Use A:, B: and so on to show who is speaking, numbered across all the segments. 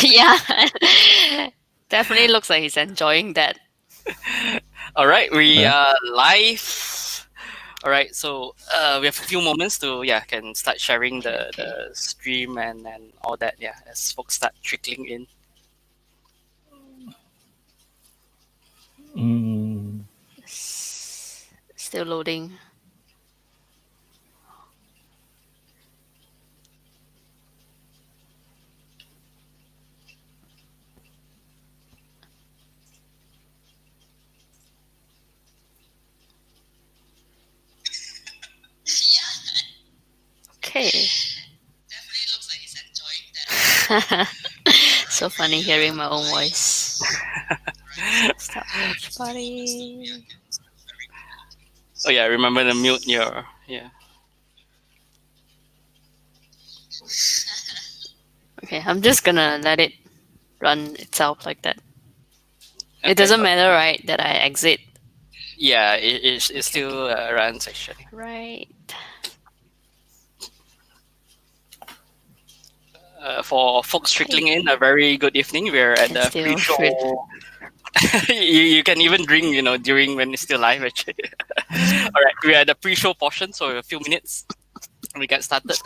A: Yeah, definitely looks like he's enjoying that.
B: All right, we are live. All right, so we have a few moments to can start sharing
A: Okay,
B: the stream and all that as folks start trickling in.
A: Still loading. Okay.
B: Definitely looks like he's enjoying that.
A: So funny hearing my own voice. Start watch party.
B: Oh yeah, remember to mute your
A: Okay, I'm just gonna let it run itself like that. It
B: Okay.
A: doesn't matter, right, that I exit.
B: Yeah, it
A: Okay,
B: still runs actually.
A: right.
B: For folks trickling in, a very good evening. We're at
A: Can
B: the
A: still read.
B: pre-show. You can even drink, during when it's still live. Actually, all right. We're at the pre-show portion, so a few minutes we get started.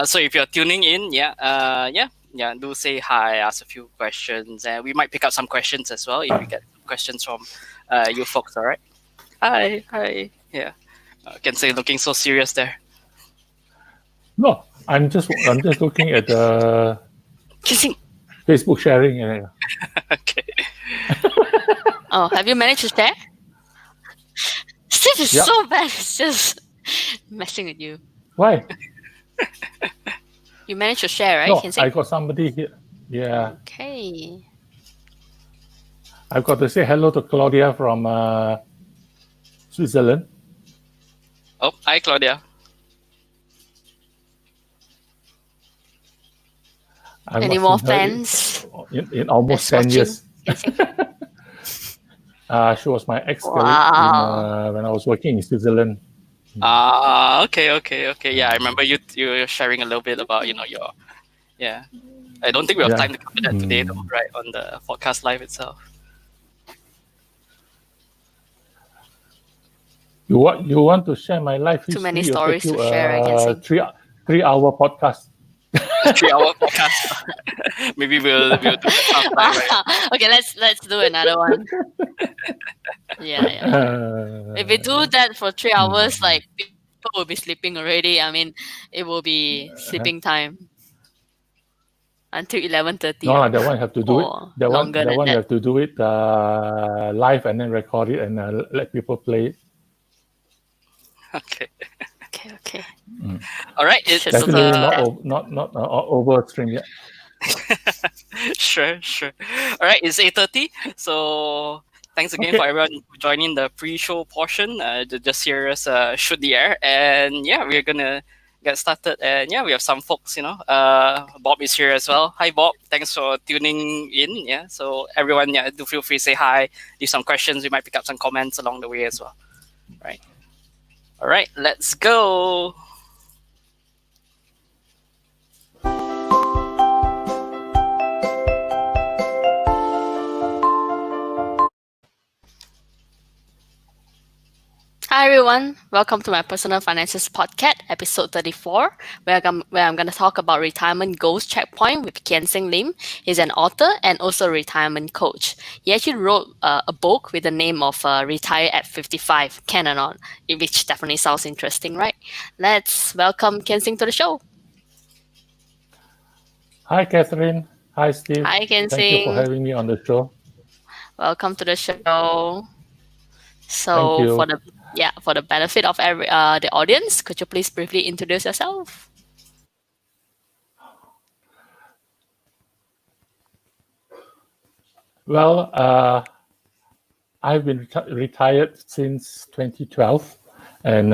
B: So if you're tuning in, do say hi, ask a few questions, and we might pick up some questions as well if we get questions from you folks. All right. Hi. Yeah. Can say looking so serious there.
C: No, I'm just looking at the
A: Kissing.
C: Facebook sharing.
B: Okay.
A: Oh, have you managed to share? Steve is
C: Yeah.
A: so bad. It's just messing with you.
C: Why?
A: You managed to share, right?
C: No,
A: Kean Seng?
C: I got somebody here. Yeah,
A: Okay.
C: I've got to say hello to Claudia from Switzerland.
B: Oh, hi, Claudia.
C: I've
A: Any
C: not
A: more
C: seen her
A: fans?
C: in almost
A: That's
C: 10 years.
A: watching?
C: She was my ex-colleague
A: Wow.
C: when I was working in Switzerland.
B: Okay. Yeah, I remember you were sharing a little bit about your I don't think we have time to cover that today though, right? On the podcast live itself.
C: You want to share my life history?
A: Too many
C: It'll
A: stories
C: take you
A: to share, I can see.
C: 3-hour podcast.
B: 3 hour podcast. Maybe we'll do that sometime, right?
A: Okay, let's do another one. Yeah. If we do that for 3 hours, like people will be sleeping already. I mean, it will be sleeping time until 11:30.
C: No, that one you have to do it.
A: Or
C: That
A: longer than
C: one you
A: that.
C: have to do it live and then record it and let people play it.
B: Okay.
A: Okay.
B: All right. It's
C: Definitely not over stream yet.
B: Sure. All right. It's 8:30. So thanks again for everyone joining the pre-show portion. Just hear us shoot the air, and we're gonna get started. And we have some folks. Bob is here as well. Hi, Bob. Thanks for tuning in. So everyone, do feel free to say hi. Leave some questions. We might pick up some comments along the way as well. Right. All right. Let's go.
A: Hi everyone, welcome to my Personal Finances PodCat, episode 34, where I'm going to talk about retirement goals checkpoint with Kean Seng Lim. He's an author and also a retirement coach. He actually wrote a book with the name of Retire at 55, Can or Not, which definitely sounds interesting, right? Let's welcome Kean Seng to the show.
C: Hi, Catherine. Hi, Steve.
A: Hi, Kean Seng.
C: Thank you for having me on the show.
A: Welcome to the show. So for the benefit of the audience, could you please briefly introduce yourself?
C: Well, I've been retired since 2012, and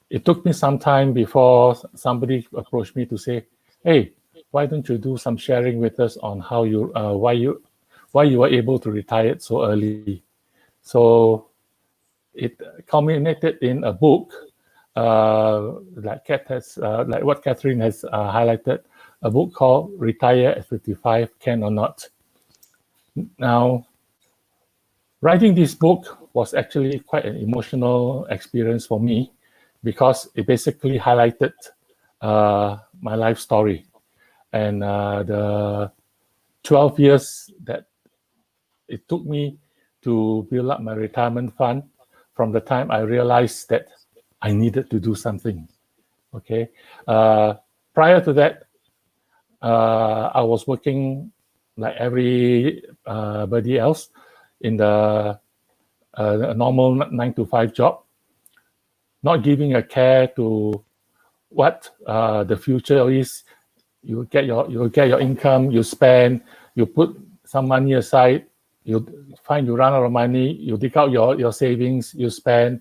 C: it took me some time before somebody approached me to say, "Hey, why don't you do some sharing with us on how why you were able to retire so early?" So it culminated in a book, like what Catherine has highlighted, a book called Retire at 55, Can or Not. Now, writing this book was actually quite an emotional experience for me because it basically highlighted my life story and the 12 years that it took me to build up my retirement fund from the time I realized that I needed to do something. Okay. Prior to that, I was working like everybody else in the normal 9-to-5 job, not giving a care to what the future is. You get your income, you spend, you put some money aside, you run out of money, you dig out your savings, you spend,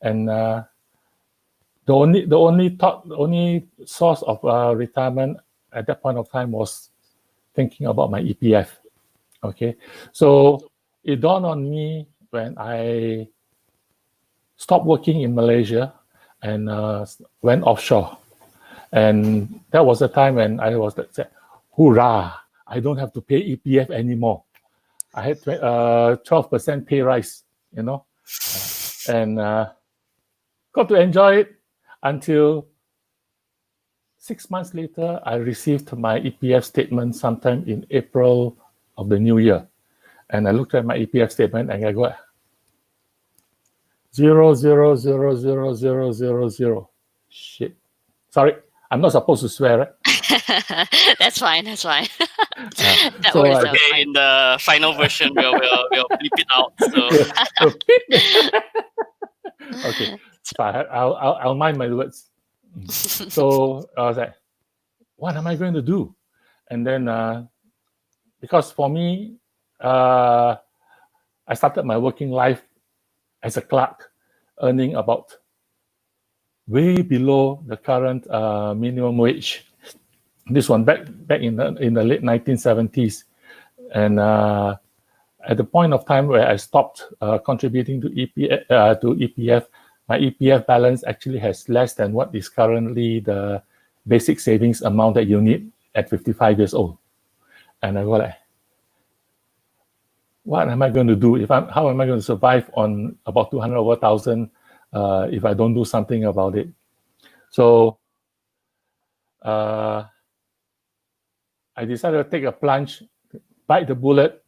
C: and the only source of retirement at that point of time was thinking about my EPF. Okay, so it dawned on me when I stopped working in Malaysia and went offshore. And that was the time when I was like, hoorah, I don't have to pay EPF anymore. I had 12% pay rise, and got to enjoy it until 6 months later, I received my EPF statement sometime in April of the new year. And I looked at my EPF statement and I go, 0000000. Shit. Sorry, I'm not supposed to swear, right?
A: That's fine. That
C: So
A: works
C: I-
A: out
B: Okay,
A: fine.
B: in the final version, we'll bleep it out. So
C: Okay, so I'll mind my words. So I was like, what am I going to do? And then, because for me, I started my working life as a clerk, earning about way below the current minimum wage. This one back in the late 1970s, and at the point of time where I stopped contributing to EPF, my EPF balance actually has less than what is currently the basic savings amount that you need at 55 years old. And I go like, what am I going to do? How am I going to survive on about 200 over thousand if I don't do something about it? So I decided to take a plunge, bite the bullet,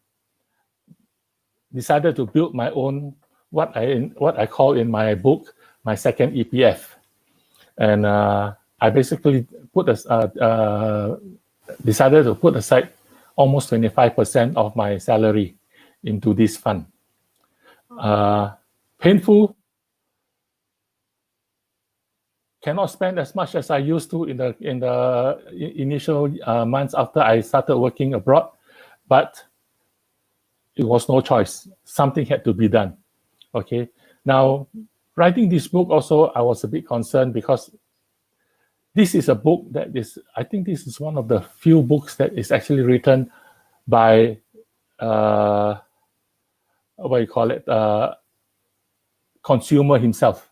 C: decided to build my own, what I call in my book, my second EPF. And I basically decided to put aside almost 25% of my salary into this fund. Painful. Cannot spend as much as I used to in the initial months after I started working abroad, but it was no choice. Something had to be done. Okay. Now, writing this book also, I was a bit concerned because this is a book that is, I think this is one of the few books that is actually written by, consumer himself,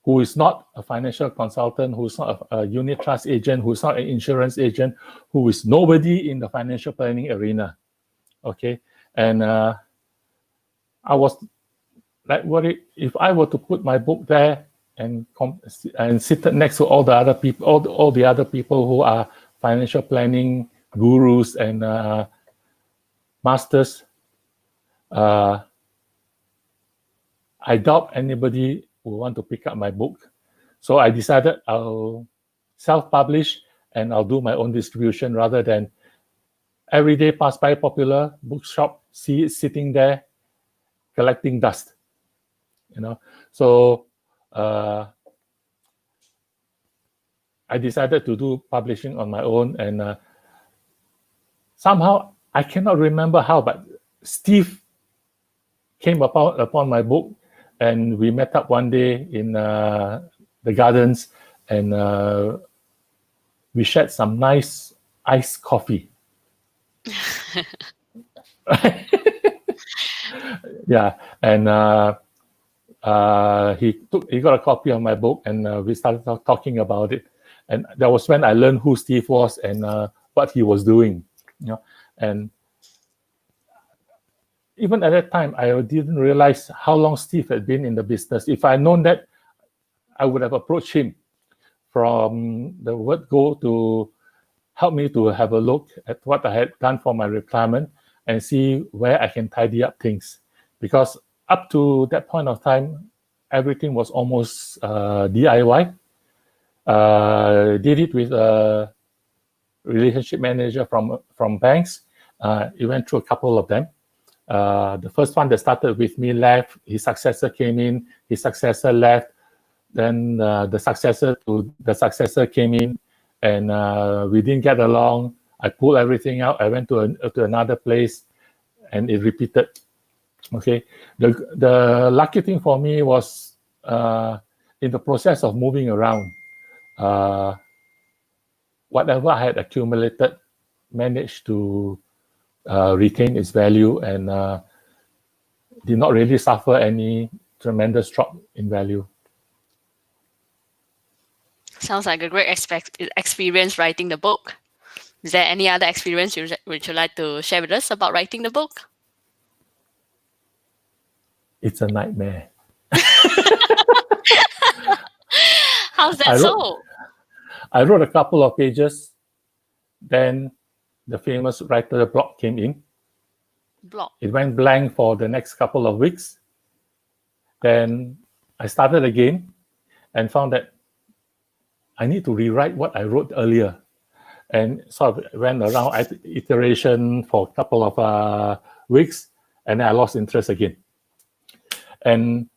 C: who is not a financial consultant, who is not a unit trust agent, who is not an insurance agent, who is nobody in the financial planning arena. Okay. And I was like worried if I were to put my book there and sit next to all the other people, all the other people who are financial planning gurus and masters, I doubt anybody will want to pick up my book. So I decided I'll self-publish and I'll do my own distribution rather than everyday pass by popular bookshop, see it sitting there collecting dust. So I decided to do publishing on my own, and somehow I cannot remember how, but Steve came upon my book, and we met up one day in the gardens, and we shared some nice iced coffee. Yeah, and he got a copy of my book, and we started talking about it. And that was when I learned who Steve was and what he was doing. And even at that time, I didn't realize how long Steve had been in the business. If I had known that, I would have approached him from the word go to help me to have a look at what I had done for my retirement and see where I can tidy up things. Because up to that point of time, everything was almost DIY. Did it with a relationship manager from banks. It went through a couple of them. The first one that started with me left. His successor came in. His successor left. Then the successor came in, and we didn't get along. I pulled everything out. I went to another place, and it repeated. Okay. The lucky thing for me was in the process of moving around, whatever I had accumulated managed to retain its value and did not really suffer any tremendous drop in value.
A: Sounds like a great experience writing the book. Is there any other experience would you like to share with us about writing the book?
C: It's a nightmare.
A: How's that so?
C: I wrote a couple of pages. Then the famous writer block came in. It went blank for the next couple of weeks. Then I started again and found that I need to rewrite what I wrote earlier. And sort of went around iteration for a couple of weeks, and then I lost interest again. And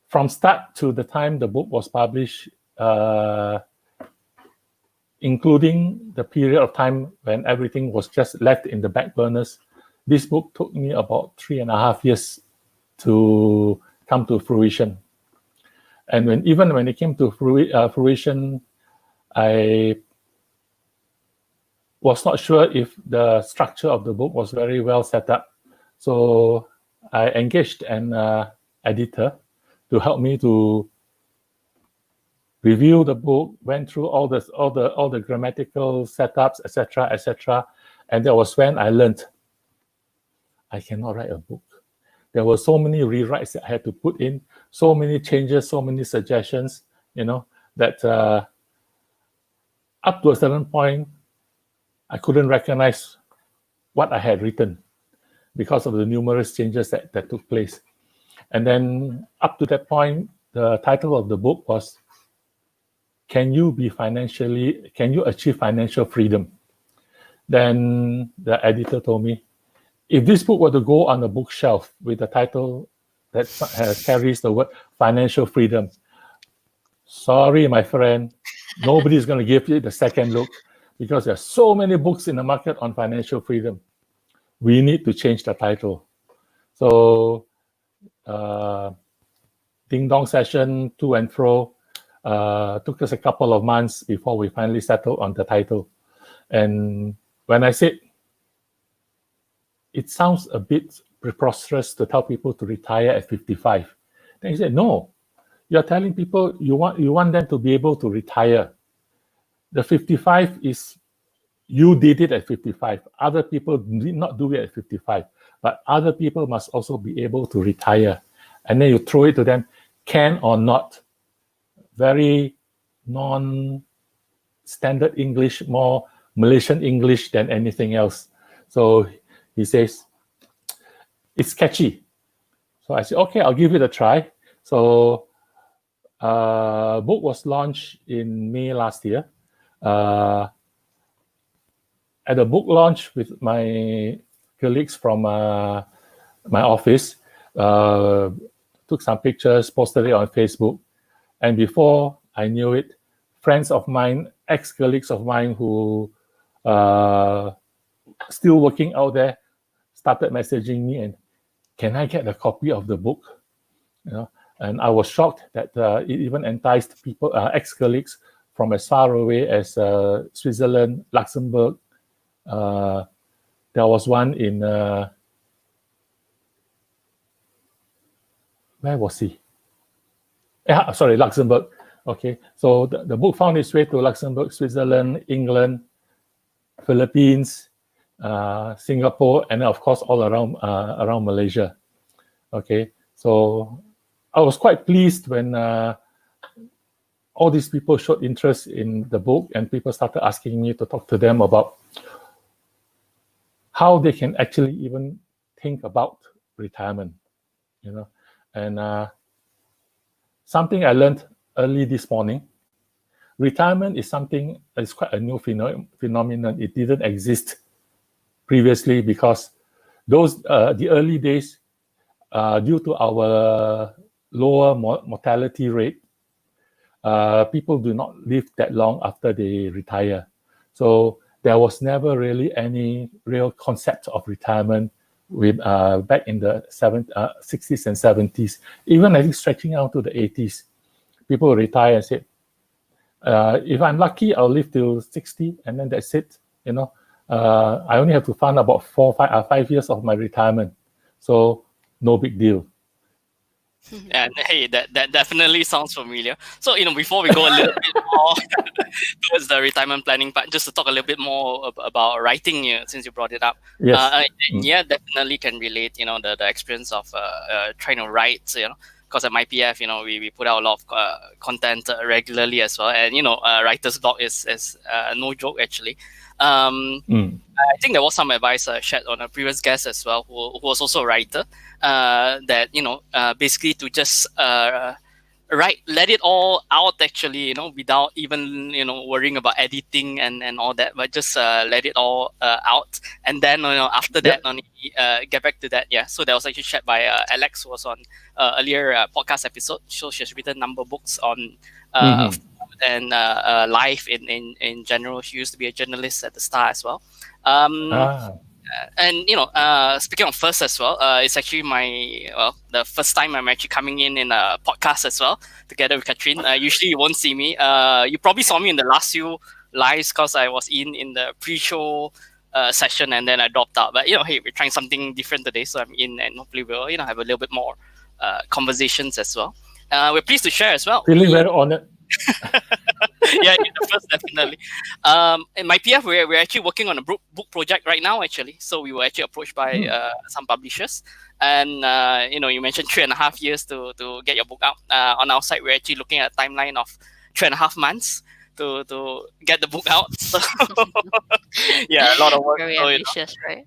C: from start to the time the book was published, including the period of time when everything was just left in the back burners, this book took me about 3.5 years to come to fruition. And even when it came to fruition, I was not sure if the structure of the book was very well set up. So I engaged an editor to help me to review the book, went through all the grammatical setups, etc. And that was when I learned I cannot write a book. There were so many rewrites that I had to put in, so many changes, so many suggestions, that up to a certain point, I couldn't recognize what I had written because of the numerous changes that took place. And then up to that point, the title of the book was, Can you achieve financial freedom? Then the editor told me, if this book were to go on a bookshelf with a title that carries the word financial freedom, sorry, my friend, nobody's going to give you the second look because there are so many books in the market on financial freedom. We need to change the title. So, ding dong session to and fro. Took us a couple of months before we finally settled on the title. And when I said, it sounds a bit preposterous to tell people to retire at 55. Then he said, no, you're telling people you want them to be able to retire. The 55 is, you did it at 55. Other people did not do it at 55. But other people must also be able to retire. And then you throw it to them, can or not. Very non-standard English, more Malaysian English than anything else. So he says, it's catchy. So I said, okay, I'll give it a try. So book was launched in May last year. At a book launch with my colleagues from my office, took some pictures, posted it on Facebook. And before I knew it, friends of mine, ex-colleagues of mine who still working out there, started messaging me and, can I get a copy of the book? And I was shocked that it even enticed people, ex-colleagues from as far away as Switzerland, Luxembourg. There was one in, where was he? Luxembourg. Okay, so the book found its way to Luxembourg, Switzerland, England, Philippines, Singapore, and of course all around Malaysia. Okay, so I was quite pleased when all these people showed interest in the book, and people started asking me to talk to them about how they can actually even think about retirement, and something I learned early this morning. Retirement is something that's quite a new phenomenon. It didn't exist previously because the early days, due to our lower mortality rate, people do not live that long after they retire. So there was never really any real concept of retirement back in the 60s and 70s. Even I think stretching out to the 80s, people retire and say, if I'm lucky, I'll live till 60, and then that's it. I only have to fund about 5 years of my retirement, so no big deal.
B: And hey, that definitely sounds familiar. So before we go a little bit more towards the retirement planning part, just to talk a little bit more about writing, since you brought it up.
C: Yes.
B: Yeah, definitely can relate. The experience of trying to write. Because at MyPF, we put out a lot of content regularly as well, and writer's block is no joke actually. I think there was some advice shared on a previous guest as well, who was also a writer, that basically to just write, let it all out actually, without even worrying about editing and all that, but just let it all out, and then after that only get back to that. Yeah, so that was actually shared by Alex, who was on earlier podcast episode. So she's written a number of books on and life in general. She used to be a journalist at the Star as well. And speaking of first as well, it's actually the first time I'm actually coming in a podcast as well together with Katrin. Usually you won't see me. You probably saw me in the last few lives because I was in the pre-show session, and then I dropped out. But hey, we're trying something different today, so I'm in, and hopefully we'll have a little bit more conversations as well. We're pleased to share as well.
C: Feeling very honored.
B: Yeah, you're the first, definitely. In MyPF, we're actually working on a book project right now, actually. So we were actually approached by some publishers, and you mentioned 3.5 years to get your book out. On our side, we're actually looking at a timeline of 3.5 months to get the book out. So yeah, a lot of work.
A: Very ambitious, right?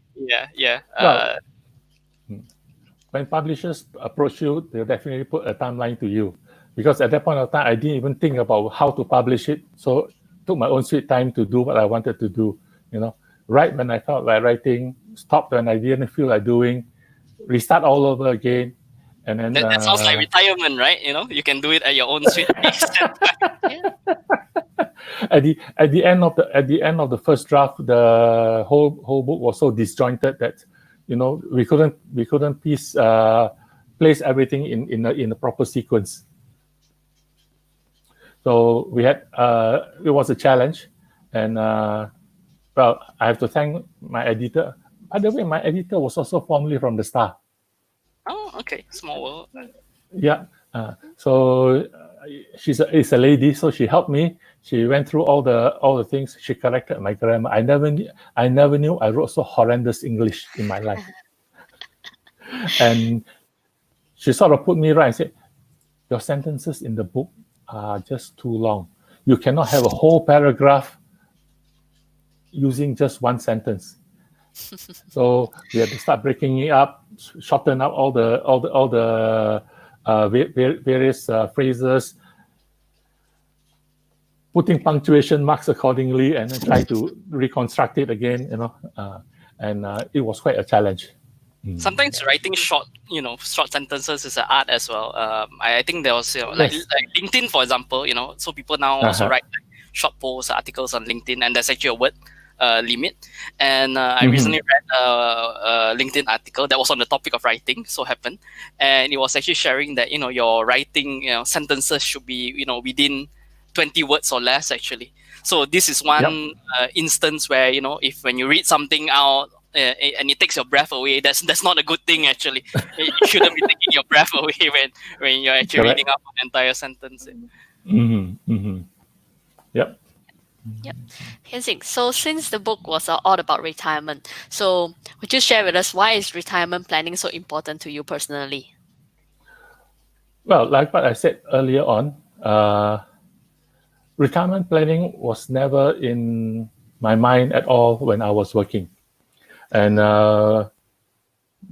B: Yeah.
C: Well, when publishers approach you, they'll definitely put a timeline to you. Because at that point of time, I didn't even think about how to publish it. So took my own sweet time to do what I wanted to do. Write when I felt like writing, stop when I didn't feel like doing, restart all over again. And then
B: that sounds like retirement, right? You can do it at your own sweet pace.
C: At the end of the first draft, the whole book was so disjointed that we couldn't place everything in a proper sequence. So we had it was a challenge, and I have to thank my editor. By the way, my editor was also formerly from the Star.
B: Oh, okay, small world.
C: Yeah, so she's a lady, so she helped me. She went through all the things. She corrected my grammar. I never knew I wrote so horrendous English in my life. And she sort of put me right and said, "Your sentences in the book are just too long. You cannot have a whole paragraph using just one sentence." So we had to start breaking it up, shorten up all the various phrases, putting punctuation marks accordingly, and then try to reconstruct it again. And it was quite a challenge.
B: Sometimes writing short sentences is an art as well. I think there was, like LinkedIn, for example, so people now also write short posts, articles on LinkedIn, and there's actually a word limit. And I recently read a LinkedIn article that was on the topic of writing, so happened, and it was actually sharing that your writing sentences should be within 20 words or less actually. So this is one instance where if when you read something out and it takes your breath away, that's not a good thing actually. You shouldn't be taking your breath away when you're actually reading out an entire sentence.
C: Yep.
A: Yep. Kean Seng, so since the book was all about retirement, so would you share with us why is retirement planning so important to you personally?
C: Well, like what I said earlier on, retirement planning was never in my mind at all when I was working, and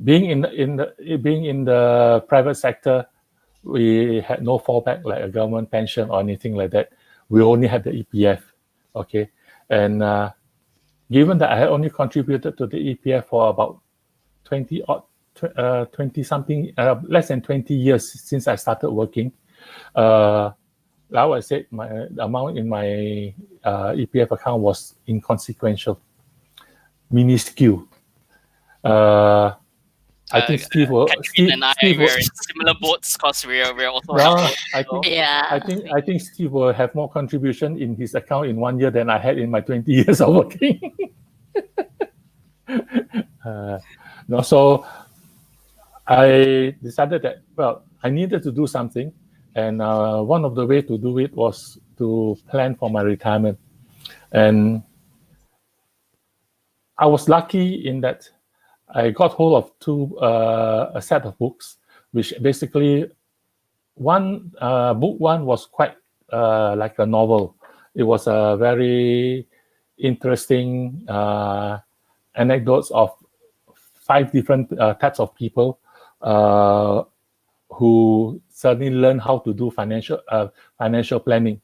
C: being in the private sector, we had no fallback like a government pension or anything like that. We only had the EPF, okay, and given that I had only contributed to the EPF for about 20 something, less than 20 years since I started working. Like I said, the amount in my EPF account was inconsequential, minuscule. I think Steve will.
B: Catherine and I
C: Steve will.
B: we're in similar boats because we're also
C: No,
B: helpers.
A: Yeah.
C: I think Steve will have more contribution in his account in 1 year than I had in my 20 years of working. No, so I decided that, well, I needed to do something, and one of the way to do it was to plan for my retirement. And I was lucky in that I got hold of a set of books, which basically book one was quite like a novel. It was a very interesting anecdotes of 5 different types of people who suddenly learn how to do financial planning,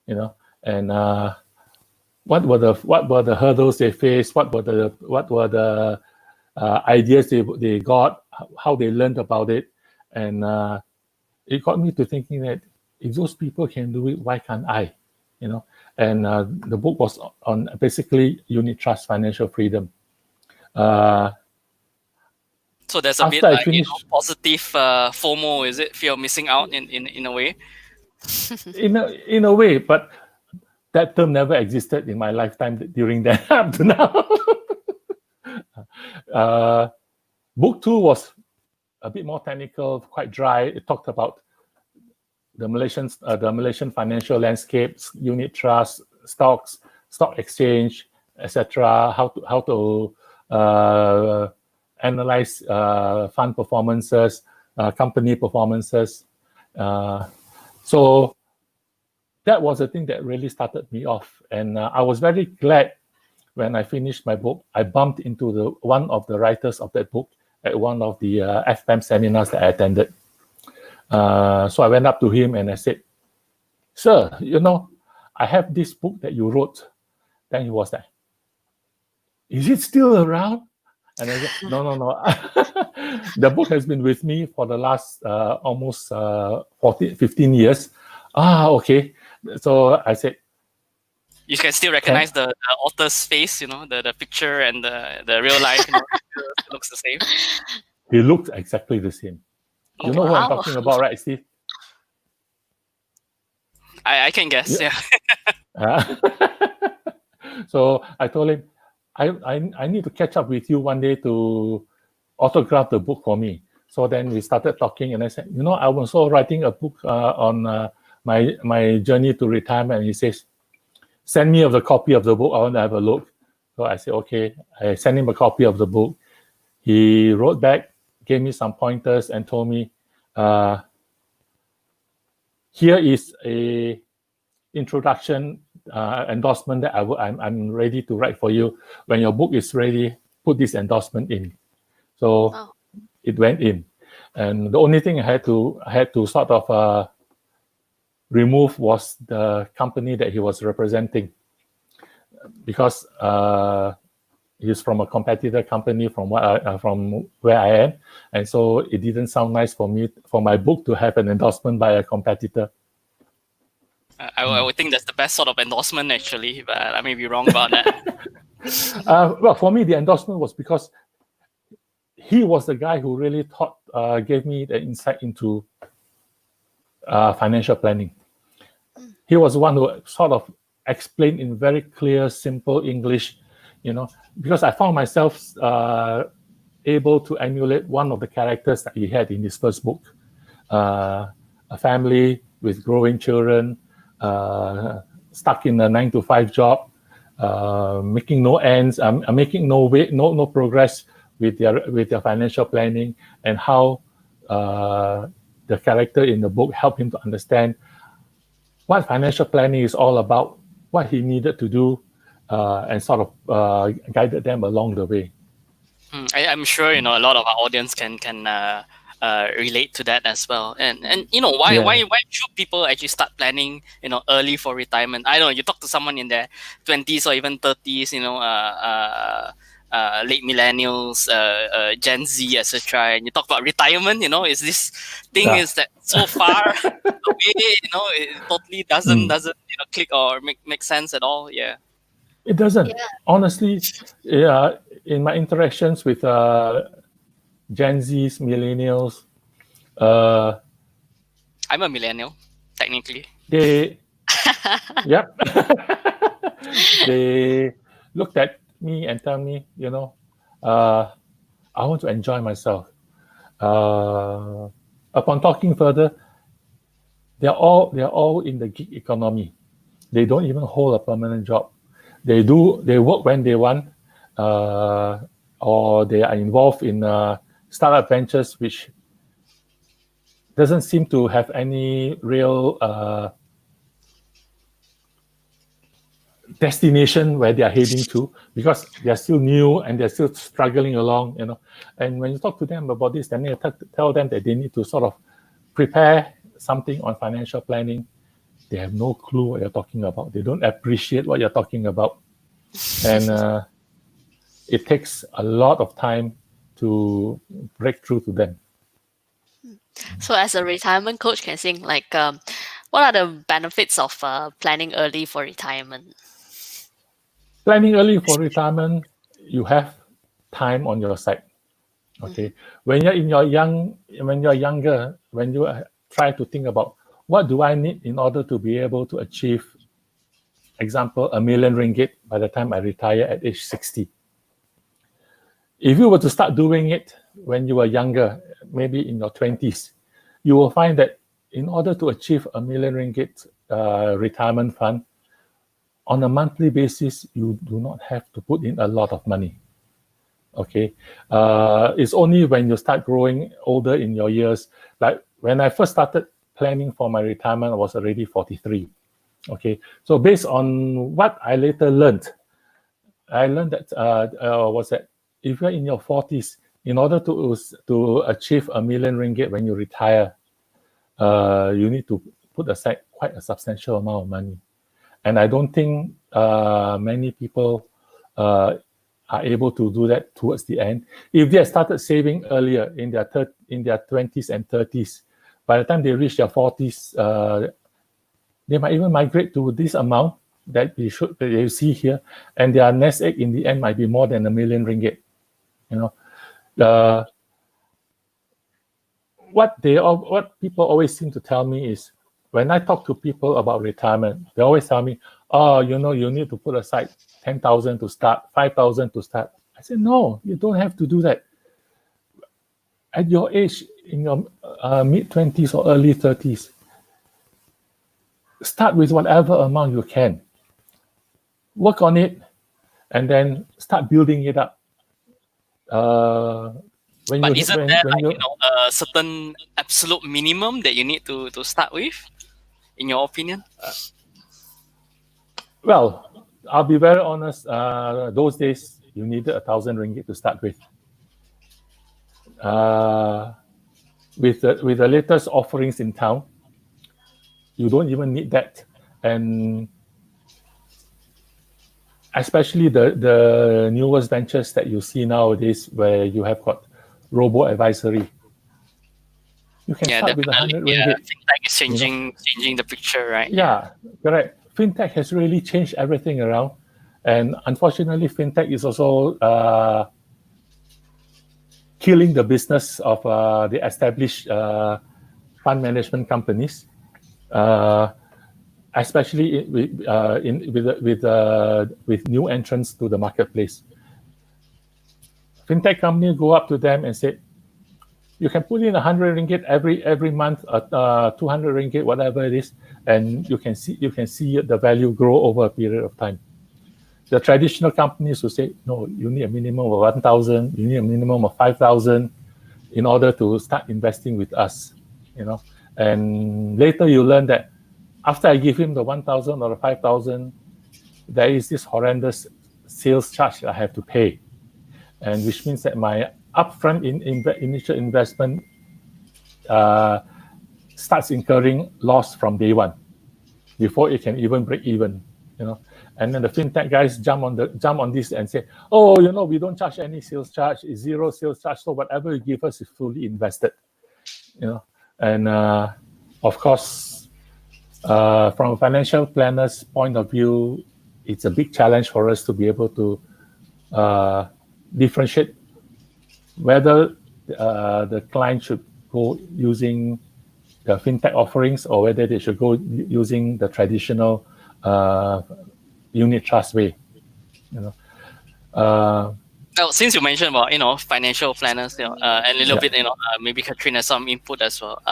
C: and what were the hurdles they faced, what were the ideas they got, how they learned about it, and it got me to thinking that if those people can do it, why can't I? And the book was on basically unit trust financial freedom.
B: So there's a bit
C: After I
B: like
C: finished,
B: positive FOMO, is it? Fear of missing out in a way.
C: in a way, but that term never existed in my lifetime during that up to now. Book 2 was a bit more technical, quite dry. It talked about the Malaysian financial landscapes, unit trust, stocks, stock exchange, etc. How to analyze fund performances, company performances. So that was the thing that really started me off, and I was very glad when I finished my book. I bumped into one of the writers of that book at one of the FPAM seminars that I attended. So I went up to him and I said, "Sir, I have this book that you wrote." Then he was like, "Is it still around?" And I said, No. The book has been with me for the last almost 15 years. Okay. So I said,
B: You can still recognize the author's face, the picture and the real life, it looks the same.
C: He looked exactly the same. You know who I'm talking about, right, Steve?
B: I can guess, yeah.
C: So I told him, I need to catch up with you one day to autograph the book for me. So then we started talking, and I said, I was also writing a book on my journey to retirement. And he says, "Send me the copy of the book. I want to have a look." So I said, "Okay." I sent him a copy of the book. He wrote back, gave me some pointers, and told me, "Here is a introduction endorsement that I'm ready to write for you. When your book is ready, put this endorsement in." So it went in, and the only thing I had to sort of remove was the company that he was representing, because he's from a competitor company from where I am, and so it didn't sound nice for my book to have an endorsement by a competitor.
B: I would think that's the best sort of endorsement, actually, but I may be wrong about that.
C: Well, for me, the endorsement was because he was the guy who really gave me the insight into financial planning. He was the one who sort of explained in very clear, simple English, because I found myself able to emulate one of the characters that he had in his first book. A family, with growing children, stuck in a 9-to-5 job, making no ends, making no progress with their financial planning, and how the character in the book helped him to understand what financial planning is all about, what he needed to do, and sort of guided them along the way.
B: I'm sure a lot of our audience can relate to that as well. And why should people actually start planning early for retirement? I don't know, you talk to someone in their 20s or even 30s, late millennials, Gen Z, etc. And you talk about retirement, is this thing is that so far away, it totally doesn't click or make sense at all. Yeah.
C: It doesn't. Honestly, in my interactions with Gen Zs, millennials,
B: I'm a millennial, technically.
C: They looked at me and tell me, I want to enjoy myself. Upon talking further, they're all in the gig economy. They don't even hold a permanent job. They work when they want, or they are involved in startup ventures, which doesn't seem to have any real destination where they are heading to, because they're still new and they're still struggling along, And when you talk to them about this, then you tell them that they need to sort of prepare something on financial planning. They have no clue what you're talking about. They don't appreciate what you're talking about. And it takes a lot of time to break through to them.
A: So as a retirement coach, Kean Seng, what are the benefits of planning early for retirement?
C: Planning early for retirement, you have time on your side. Okay, when you're younger, when you try to think about what do I need in order to be able to achieve, example, ringgit 1 million by the time I retire at age 60. If you were to start doing it when you were younger, maybe in your 20s, you will find that in order to achieve 1 million ringgit retirement fund, on a monthly basis, you do not have to put in a lot of money. Okay, it's only when you start growing older in your years. Like when I first started planning for my retirement, I was already 43. Okay, so based on what I later learned, that if you're in your 40s, in order to achieve 1 million ringgit when you retire, you need to put aside quite a substantial amount of money. And I don't think many people are able to do that towards the end. If they had started saving earlier in their 20s and 30s, by the time they reach their 40s, they might even migrate to this amount that you see here, and their nest egg in the end might be more than 1 million ringgit. What people always seem to tell me is, when I talk to people about retirement, they always tell me, you need to put aside 10,000 to start, 5,000 to start. I said, no, you don't have to do that. At your age, in your mid-20s or early 30s, start with whatever amount you can. Work on it, and then start building it up.
B: Isn't there a certain absolute minimum that you need to start with, in your opinion?
C: Well, I'll be very honest. Those days, you needed 1,000 ringgit to start with. With the latest offerings in town, you don't even need that. And especially the newest ventures that you see nowadays, where you have got robo-advisory. You can start with 100 ringgit.
B: Fintech is changing the picture, right?
C: Yeah, correct. Fintech has really changed everything around. And unfortunately, fintech is also killing the business of the established fund management companies, especially with new entrants to the marketplace. Fintech companies go up to them and say, you can put in 100 ringgit every month, 200 ringgit, whatever it is, and you can see the value grow over a period of time. The traditional companies will say, no, you need a minimum of 1,000, you need a minimum of 5,000 in order to start investing with us, And later you learn that after I give him the 1,000 or the 5,000, there is this horrendous sales charge I have to pay, and which means that my upfront initial investment starts incurring loss from day one before it can even break even. And then the fintech guys jump on this and say, oh, we don't charge any sales charge, it's zero sales charge, so whatever you give us is fully invested. And of course, from a financial planner's point of view, it's a big challenge for us to be able to differentiate whether the client should go using the fintech offerings or whether they should go using the traditional unit trust way.
B: Now, since you mentioned about financial planners, and a little bit maybe Katrina some input as well.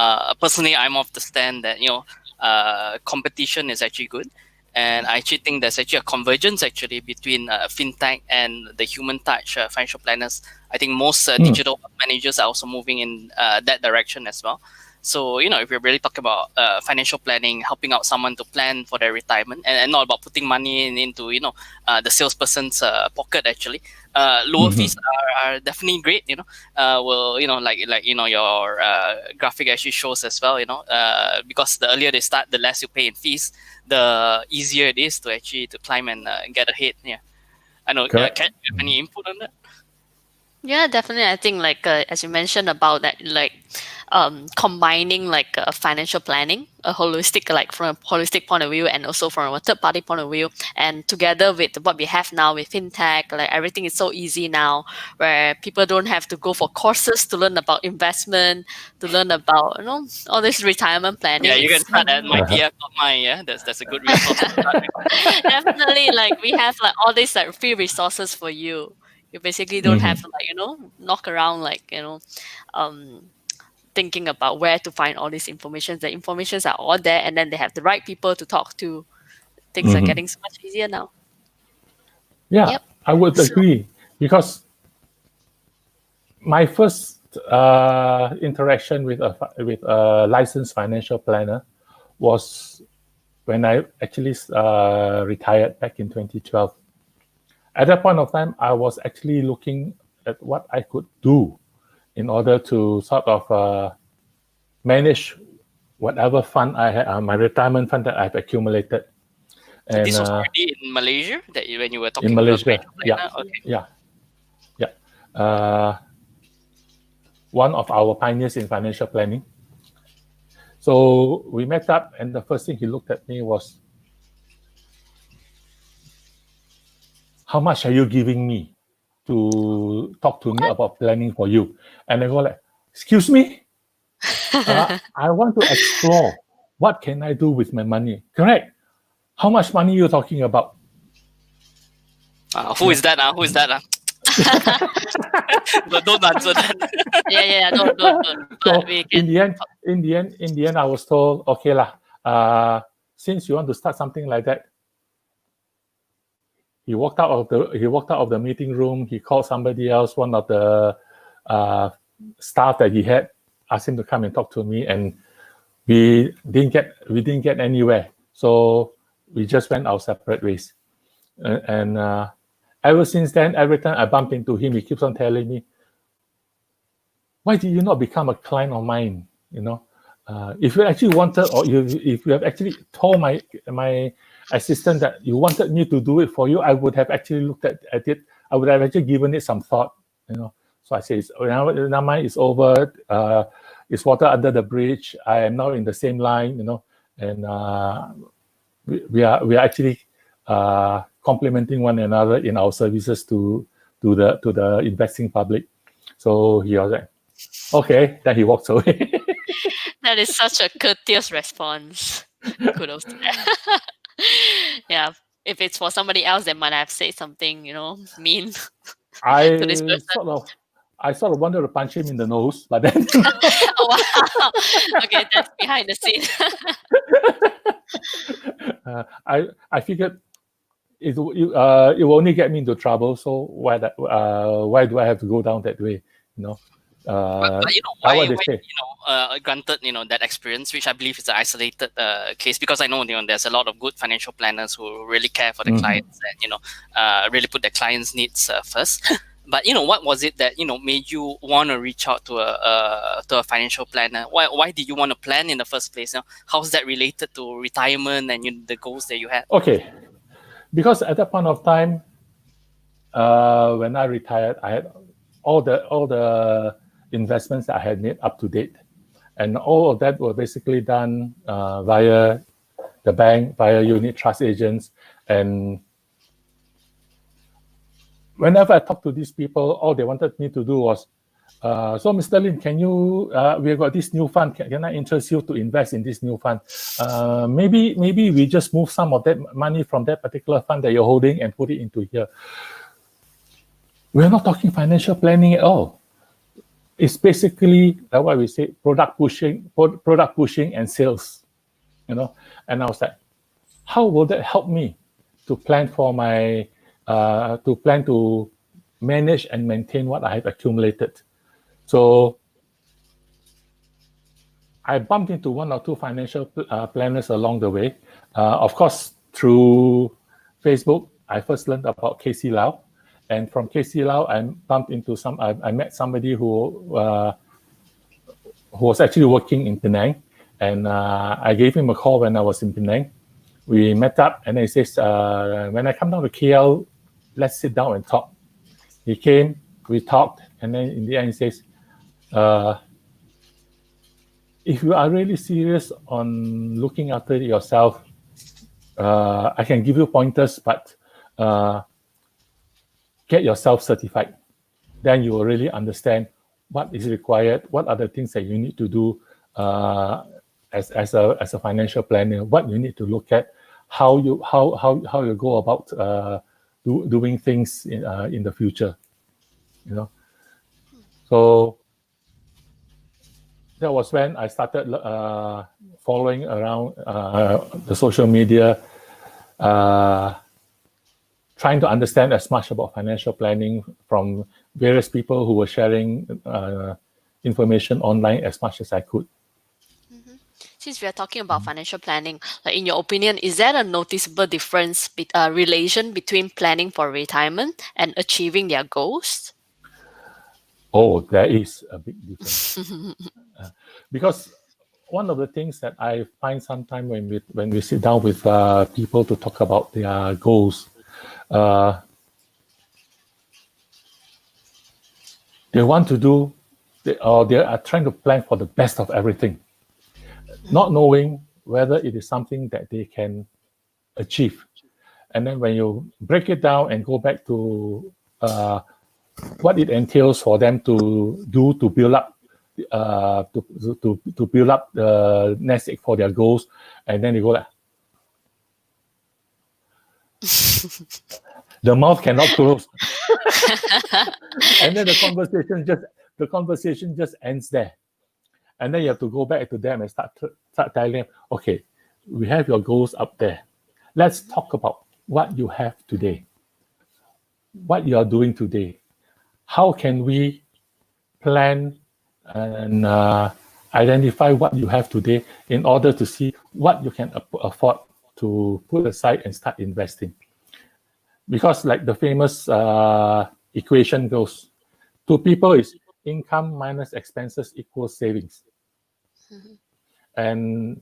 B: Personally, I'm of the stand that competition is actually good, and I actually think there's actually a convergence actually between fintech and the human touch financial planners. I think most digital managers are also moving in that direction as well. So, if you're really talking about financial planning, helping out someone to plan for their retirement, and not about putting money into, the salesperson's pocket, actually, lower fees are definitely great, like your graphic actually shows as well, because the earlier they start, the less you pay in fees, the easier it is to actually to climb and get ahead. Yeah. I know, Kat, you have any input on that?
A: Yeah, definitely. I think as you mentioned about that, combining a financial planning, a holistic, from a holistic point of view, and also from a third party point of view, and together with what we have now with fintech, everything is so easy now, where people don't have to go for courses to learn about investment, to learn about all this retirement planning.
B: Yeah, you can start at MyPF.my. Yeah, that's a good resource.
A: Definitely, we have all these free resources for you. You basically don't have to knock around thinking about where to find all this information. The informations are all there, and then they have the right people to talk to. Things are getting so much easier now.
C: Yeah, yep. I would agree, because my first interaction with a licensed financial planner was when I actually retired back in 2012. At that point of time, I was actually looking at what I could do in order to sort of manage whatever fund I had, my retirement fund that I've accumulated.
B: And this was already in Malaysia, when you were talking
C: in Malaysia,
B: about okay.
C: Yeah. One of our pioneers in financial planning. So we met up, and the first thing he looked at me was, how much are you giving me to talk to me about planning for you? And I go like, excuse me? I want to explore. What can I do with my money? Correct. How much money are you talking about?
B: Who is that? Who is that? Don't answer that.
A: Yeah. Don't.
C: So in the end, I was told, okay lah. Since you want to start something like that, he walked out of the meeting room. He called somebody else, one of the staff that he had, asked him to come and talk to me, and we didn't get anywhere. So we just went our separate ways. And ever since then, every time I bump into him, he keeps on telling me, "Why did you not become a client of mine? If you actually wanted, or if you have actually told my assistant that you wanted me to do it for you, I would have actually looked at it. I would have actually given it some thought, So I say, now mine is over. It's water under the bridge. I am now in the same line, and we are actually complementing one another in our services to the investing public. So he was like, okay. Then he walks away.
A: That is such a courteous response. Kudos to that. Yeah, if it's for somebody else, they might have said something, mean to this person.
C: I sort of wanted to punch him in the nose, but then
A: Oh, wow. Okay, that's behind the scene.
C: I figured it will only get me into trouble. So why do I have to go down that way? You know.
B: But
C: what
B: why
C: they say.
B: granted that experience, which I believe is an isolated case, because I know there's a lot of good financial planners who really care for the clients and really put their clients' needs first. But what was it that made you want to reach out to a financial planner? Why did you want to plan in the first place? How's that related to retirement and the goals that you had?
C: Okay, because at that point of time, when I retired, I had all the investments that I had made up to date, and all of that were basically done via the bank, via unit trust agents. And whenever I talked to these people, all they wanted me to do was, so Mr. Lim, can you, we've got this new fund, can I interest you to invest in this new fund? Maybe we just move some of that money from that particular fund that you're holding and put it into here. We're not talking financial planning at all. It's basically like what we say, product pushing and sales, And I was like, how will that help me to plan for my, to manage and maintain what I have accumulated? So I bumped into one or two financial planners along the way. Of course, through Facebook, I first learned about KC Lau. And from KC Lau, I bumped into I met somebody who was actually working in Penang. And I gave him a call when I was in Penang. We met up and he says, when I come down to KL, let's sit down and talk. He came, we talked, and then in the end he says, if you are really serious on looking after yourself, I can give you pointers, but get yourself certified. Then you will really understand what is required, what are the things that you need to do as a financial planner, what you need to look at, how you go about doing things in the future. So that was when I started following around the social media, trying to understand as much about financial planning from various people who were sharing information online as much as I could.
A: Since we are talking about financial planning, like in your opinion, is there a noticeable difference, relation between planning for retirement and achieving their goals?
C: Oh, there is a big difference. Because one of the things that I find sometimes when we sit down with people to talk about their goals, they want to do, or they are trying to plan for the best of everything, not knowing whether it is something that they can achieve. And then when you break it down and go back to what it entails for them to do to build up, to build up the nest egg for their goals, and then you go like, the mouth cannot close, and then the conversation just ends there, and then you have to go back to them and start telling them, okay, we have your goals up there. Let's talk about what you have today, what you are doing today. How can we plan and identify what you have today in order to see what you can afford to put aside and start investing? Because like the famous equation goes, to people is income minus expenses equals savings. And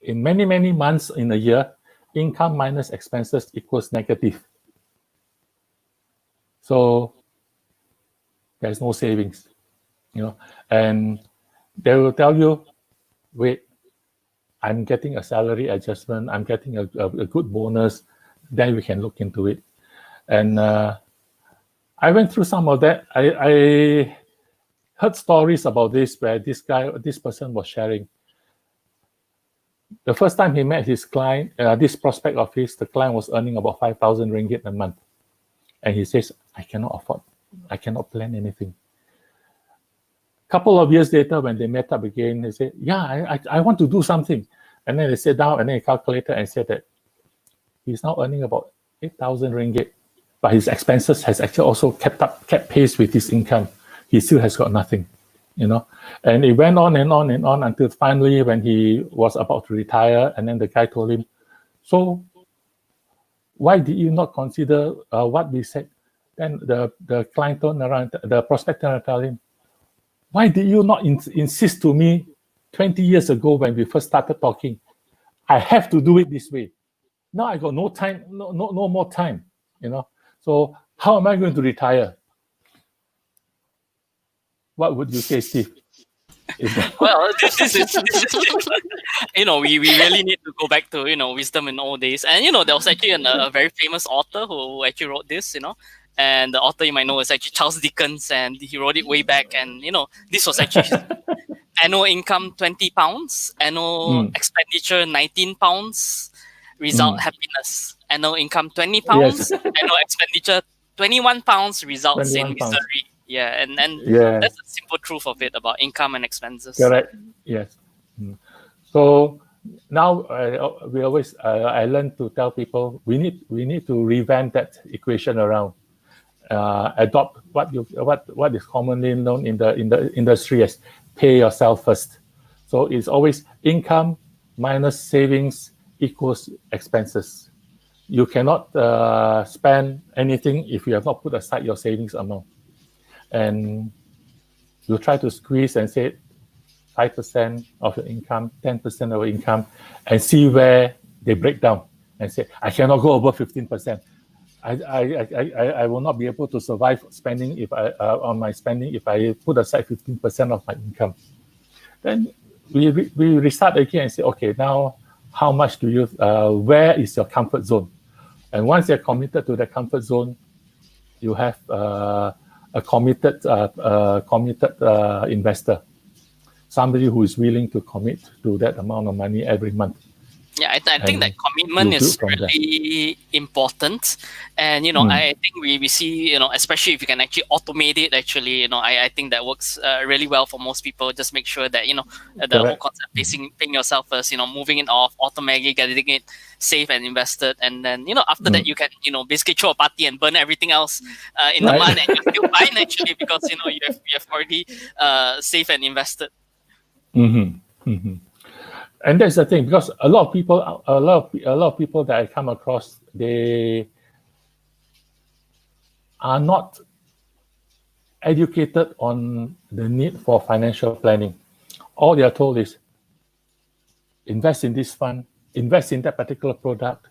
C: in many, many months in a year, income minus expenses equals negative. So there's no savings, and they will tell you, wait, I'm getting a salary adjustment, I'm getting a good bonus, then we can look into it. And I went through some of that. I heard stories about this where this person was sharing. The first time he met his client, this prospect of his, the client was earning about 5,000 ringgit a month. And he says, I cannot plan anything. Couple of years later, when they met up again, they said, yeah, I want to do something. And then they sat down and then he calculated and said that he's now earning about 8,000 ringgit, but his expenses has actually also kept pace with his income. He still has got nothing, And it went on and on and on until finally when he was about to retire, and then the guy told him, so why did you not consider what we said? Then the client turned around, the prospect turned around and told him, why did you not insist to me 20 years ago when we first started talking? I have to do it this way. Now I got no time, no more time, So how am I going to retire? What would you say, Steve?
B: Well, this is we really need to go back to wisdom in old days. And there was actually a very famous author who actually wrote this, and the author you might know is actually Charles Dickens, and he wrote it way back. And this was actually his annual income £20, annual expenditure £19, result happiness. Annual income £20,
C: Yes.
B: annual expenditure £21, results in
C: £21.
B: misery. Yeah, and
C: Yeah.
B: that's the simple truth of it about income and expenses.
C: Correct. Yes. So now I learn to tell people we need to revamp that equation around. Adopt what is commonly known in the industry as pay yourself first. So it's always income minus savings equals expenses. You cannot spend anything if you have not put aside your savings amount. And you try to squeeze and say 5% of your income, 10% of your income, and see where they break down and say, I cannot go above 15%. I will not be able to survive spending on my spending if I put aside 15% of my income. Then we restart again and say, okay, now how much do you? Where is your comfort zone? And once you're committed to the comfort zone, you have a committed investor, somebody who is willing to commit to that amount of money every month.
B: Yeah, I think that commitment is really important. And, I think we see, especially if you can actually automate it, actually, I think that works really well for most people. Just make sure that, the whole concept paying yourself first, moving it off, automatically getting it safe and invested. And then, after that, you can, basically throw a party and burn everything else in the mud, and you're still fine, actually, because, you have already saved and invested.
C: And that's the thing, because a lot of people that I come across, they are not educated on the need for financial planning. All they are told is invest in this fund, invest in that particular product.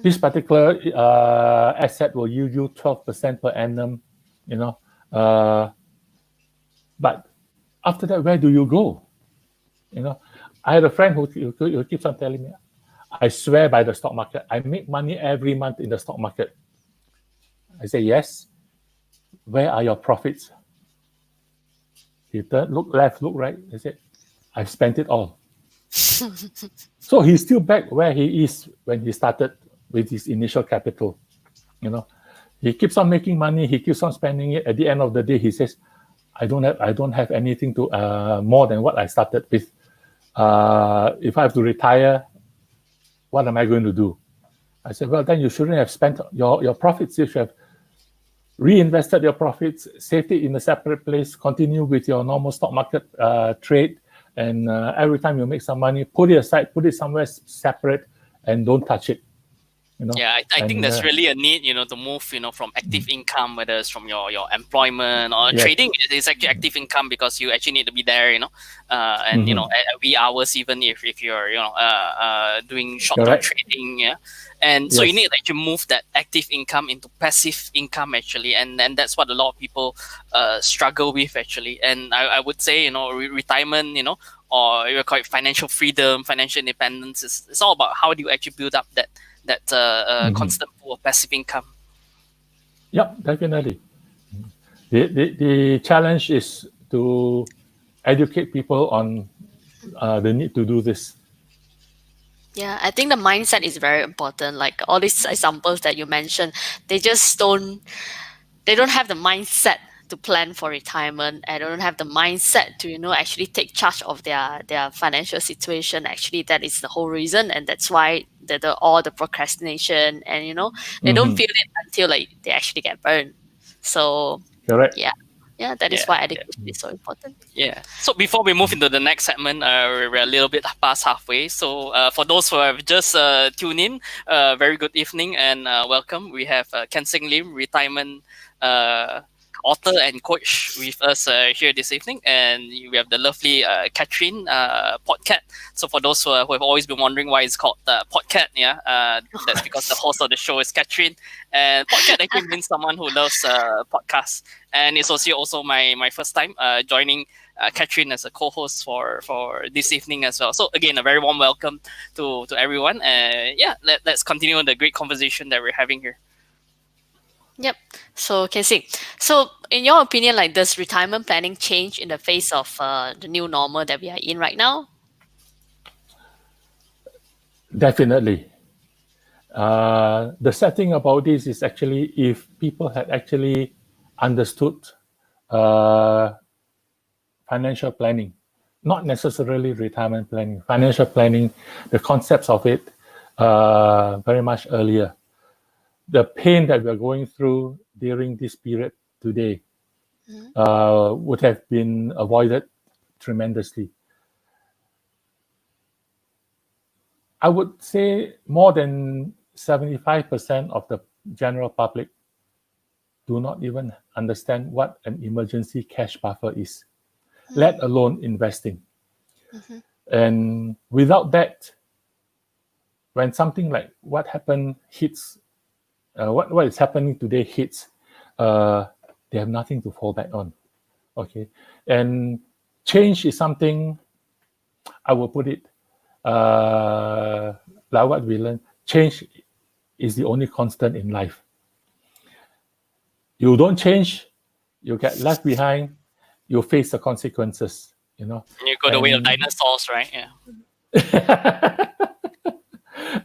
C: This particular asset will yield you 12% per annum, but after that, where do you go? I had a friend who keeps on telling me, I swear by the stock market. I make money every month in the stock market. I say, yes. Where are your profits? He turned, look left, look right. He said, I've spent it all. So he's still back where he is when he started with his initial capital. He keeps on making money. He keeps on spending it. At the end of the day, he says, I don't have anything to more than what I started with. If I have to retire, what am I going to do? I said, well, then you shouldn't have spent your profits. You should have reinvested your profits, saved it in a separate place, continue with your normal stock market trade, and every time you make some money, put it aside, put it somewhere separate, and don't touch it.
B: Yeah, I think there's really a need, to move, from active income, whether it's from your employment or trading. It's actually active income because you actually need to be there, and at wee hours, even if you're doing short-term trading, and so you need to actually move that active income into passive income, actually, and that's what a lot of people struggle with, actually. And I would say, retirement, or you call it financial freedom, financial independence, it's all about how do you actually build up that constant pool of passive income.
C: Yep, definitely. The challenge is to educate people on the need to do this.
A: Yeah, I think the mindset is very important. Like all these examples that you mentioned, they don't have the mindset to plan for retirement and don't have the mindset to actually take charge of their financial situation. Actually, that is the whole reason, and that's why all the procrastination, and they don't feel it until like they actually get burned. So
C: Correct.
A: yeah, that is
B: Yeah,
A: why education is so important.
B: Yeah. So before we move into the next segment, we're a little bit past halfway. So for those who have just tuned in, very good evening and welcome. We have Kean Seng Lim, retirement author and coach, with us here this evening, and we have the lovely Catherine, PodCat. So for those who have always been wondering why it's called PodCat, that's because the host of the show is Catherine, and PodCat actually means someone who loves podcasts. And it's also my first time joining Catherine as a co-host for this evening as well. So again, a very warm welcome to everyone. Let's continue the great conversation that we're having here.
A: Yep. So Kean Seng, so in your opinion, like, does retirement planning change in the face of the new normal that we are in right now?
C: Definitely. The sad thing about this is actually if people had actually understood financial planning, not necessarily retirement planning, financial planning, the concepts of it very much earlier. The pain that we're going through during this period today would have been avoided tremendously. I would say more than 75% of the general public do not even understand what an emergency cash buffer is, let alone investing. And without that, when something like what happened hits, what is happening today hits, they have nothing to fall back on. Okay, and change is something, I will put it like what we learned. Change is the only constant in life. You don't change, you get left behind. You face the consequences.
B: You go the way of dinosaurs, right?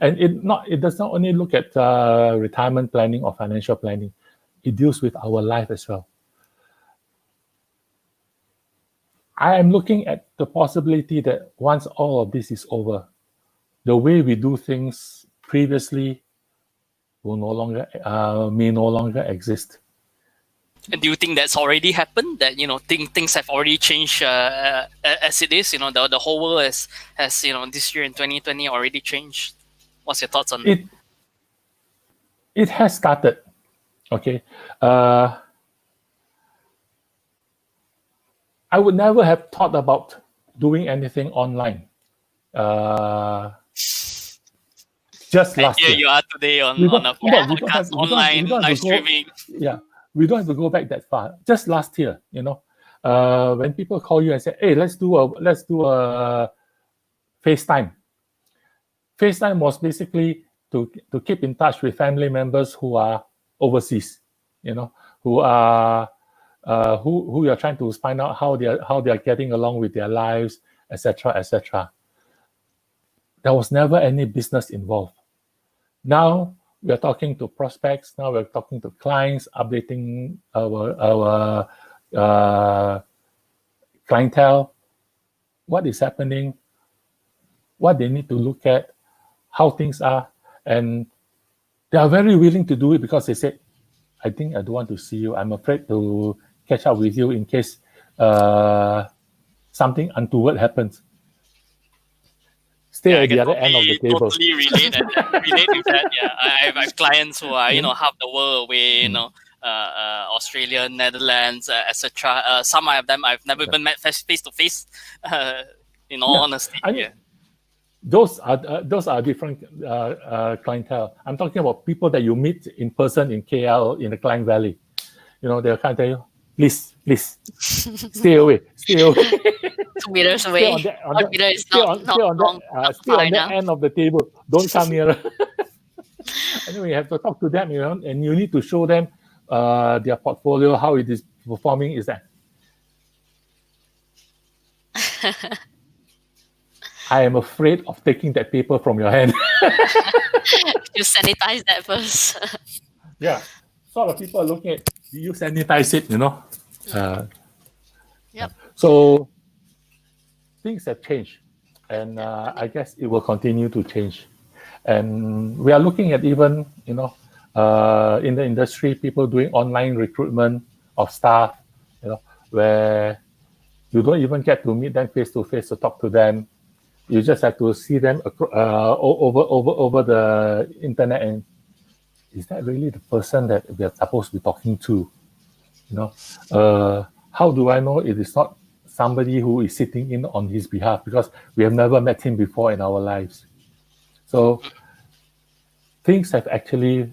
C: And it does not only look at retirement planning or financial planning. It deals with our life as well. I am looking at the possibility that once all of this is over, the way we do things previously will may no longer exist.
B: And do you think that's already happened? That things have already changed as it is. The whole world has this year in 2020 already changed. What's your thoughts on
C: it? It has started. Okay. I would never have thought about doing anything online. Just last year.
B: You are today on a podcast, online, live streaming.
C: Yeah, we don't have to go back that far. Just last year, when people call you and say, "Hey, let's do a FaceTime." FaceTime was basically to keep in touch with family members who are overseas, who are who you're trying to find out how they are getting along with their lives, etc., etc. There was never any business involved. Now we are talking to prospects. Now we're talking to clients, updating our clientele, what is happening, what they need to look at, how things are, and they are very willing to do it because they say, "I think I don't want to see you. I'm afraid to catch up with you in case something untoward happens." Stay at the other end of the table.
B: Totally relate with that. Yeah, I have clients who are half the world away. Australia, Netherlands, etc. Some of them I've never even met face to face. In all honesty,
C: those are different clientele. I'm talking about people that you meet in person in KL, in the Klang Valley. They'll kind of tell you, please, stay away.
A: 2 meters away. Stay on
C: that end of the table. Don't come near. Anyway, you have to talk to them, and you need to show them their portfolio, how it is performing. Is that? I am afraid of taking that paper from your hand.
A: You sanitize that first.
C: Yeah. So a lot of people are looking at, do you sanitize it,
A: Yep.
C: So things have changed, and I guess it will continue to change. And we are looking at even, in the industry, people doing online recruitment of staff, where you don't even get to meet them face to face to talk to them. You just have to see them over the internet, and is that really the person that we are supposed to be talking to? How do I know it is not somebody who is sitting in on his behalf, because we have never met him before in our lives? So things have actually,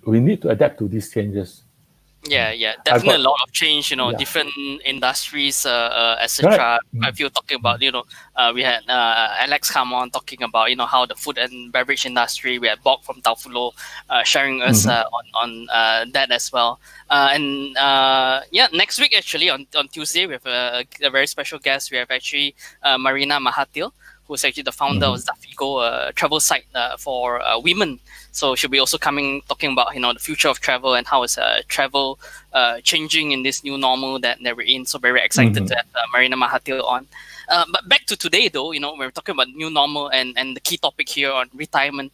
C: we need to adapt to these changes.
B: Yeah, definitely a lot of change. Different industries, etc. I feel talking about, we had Alex come on talking about how the food and beverage industry. We had Bob from Taufulo sharing us on that as well. Next week actually on Tuesday we have a very special guest. We have actually Marina Mahathir, who's actually the founder of Zafigo, a travel site for women. So she'll be also talking about the future of travel and how is travel changing in this new normal that we're in. So very excited to have Marina Mahathir on. But back to today though, we're talking about new normal and the key topic here on retirement.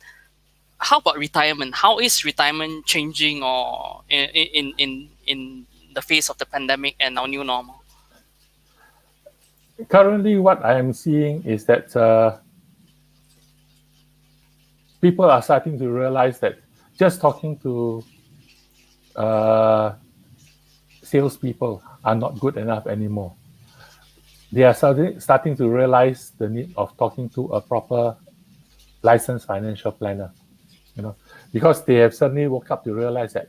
B: How about retirement? How is retirement changing or in the face of the pandemic and our new normal?
C: Currently, what I am seeing is that people are starting to realize that just talking to salespeople are not good enough anymore. They are starting to realize the need of talking to a proper licensed financial planner, because they have suddenly woke up to realize that,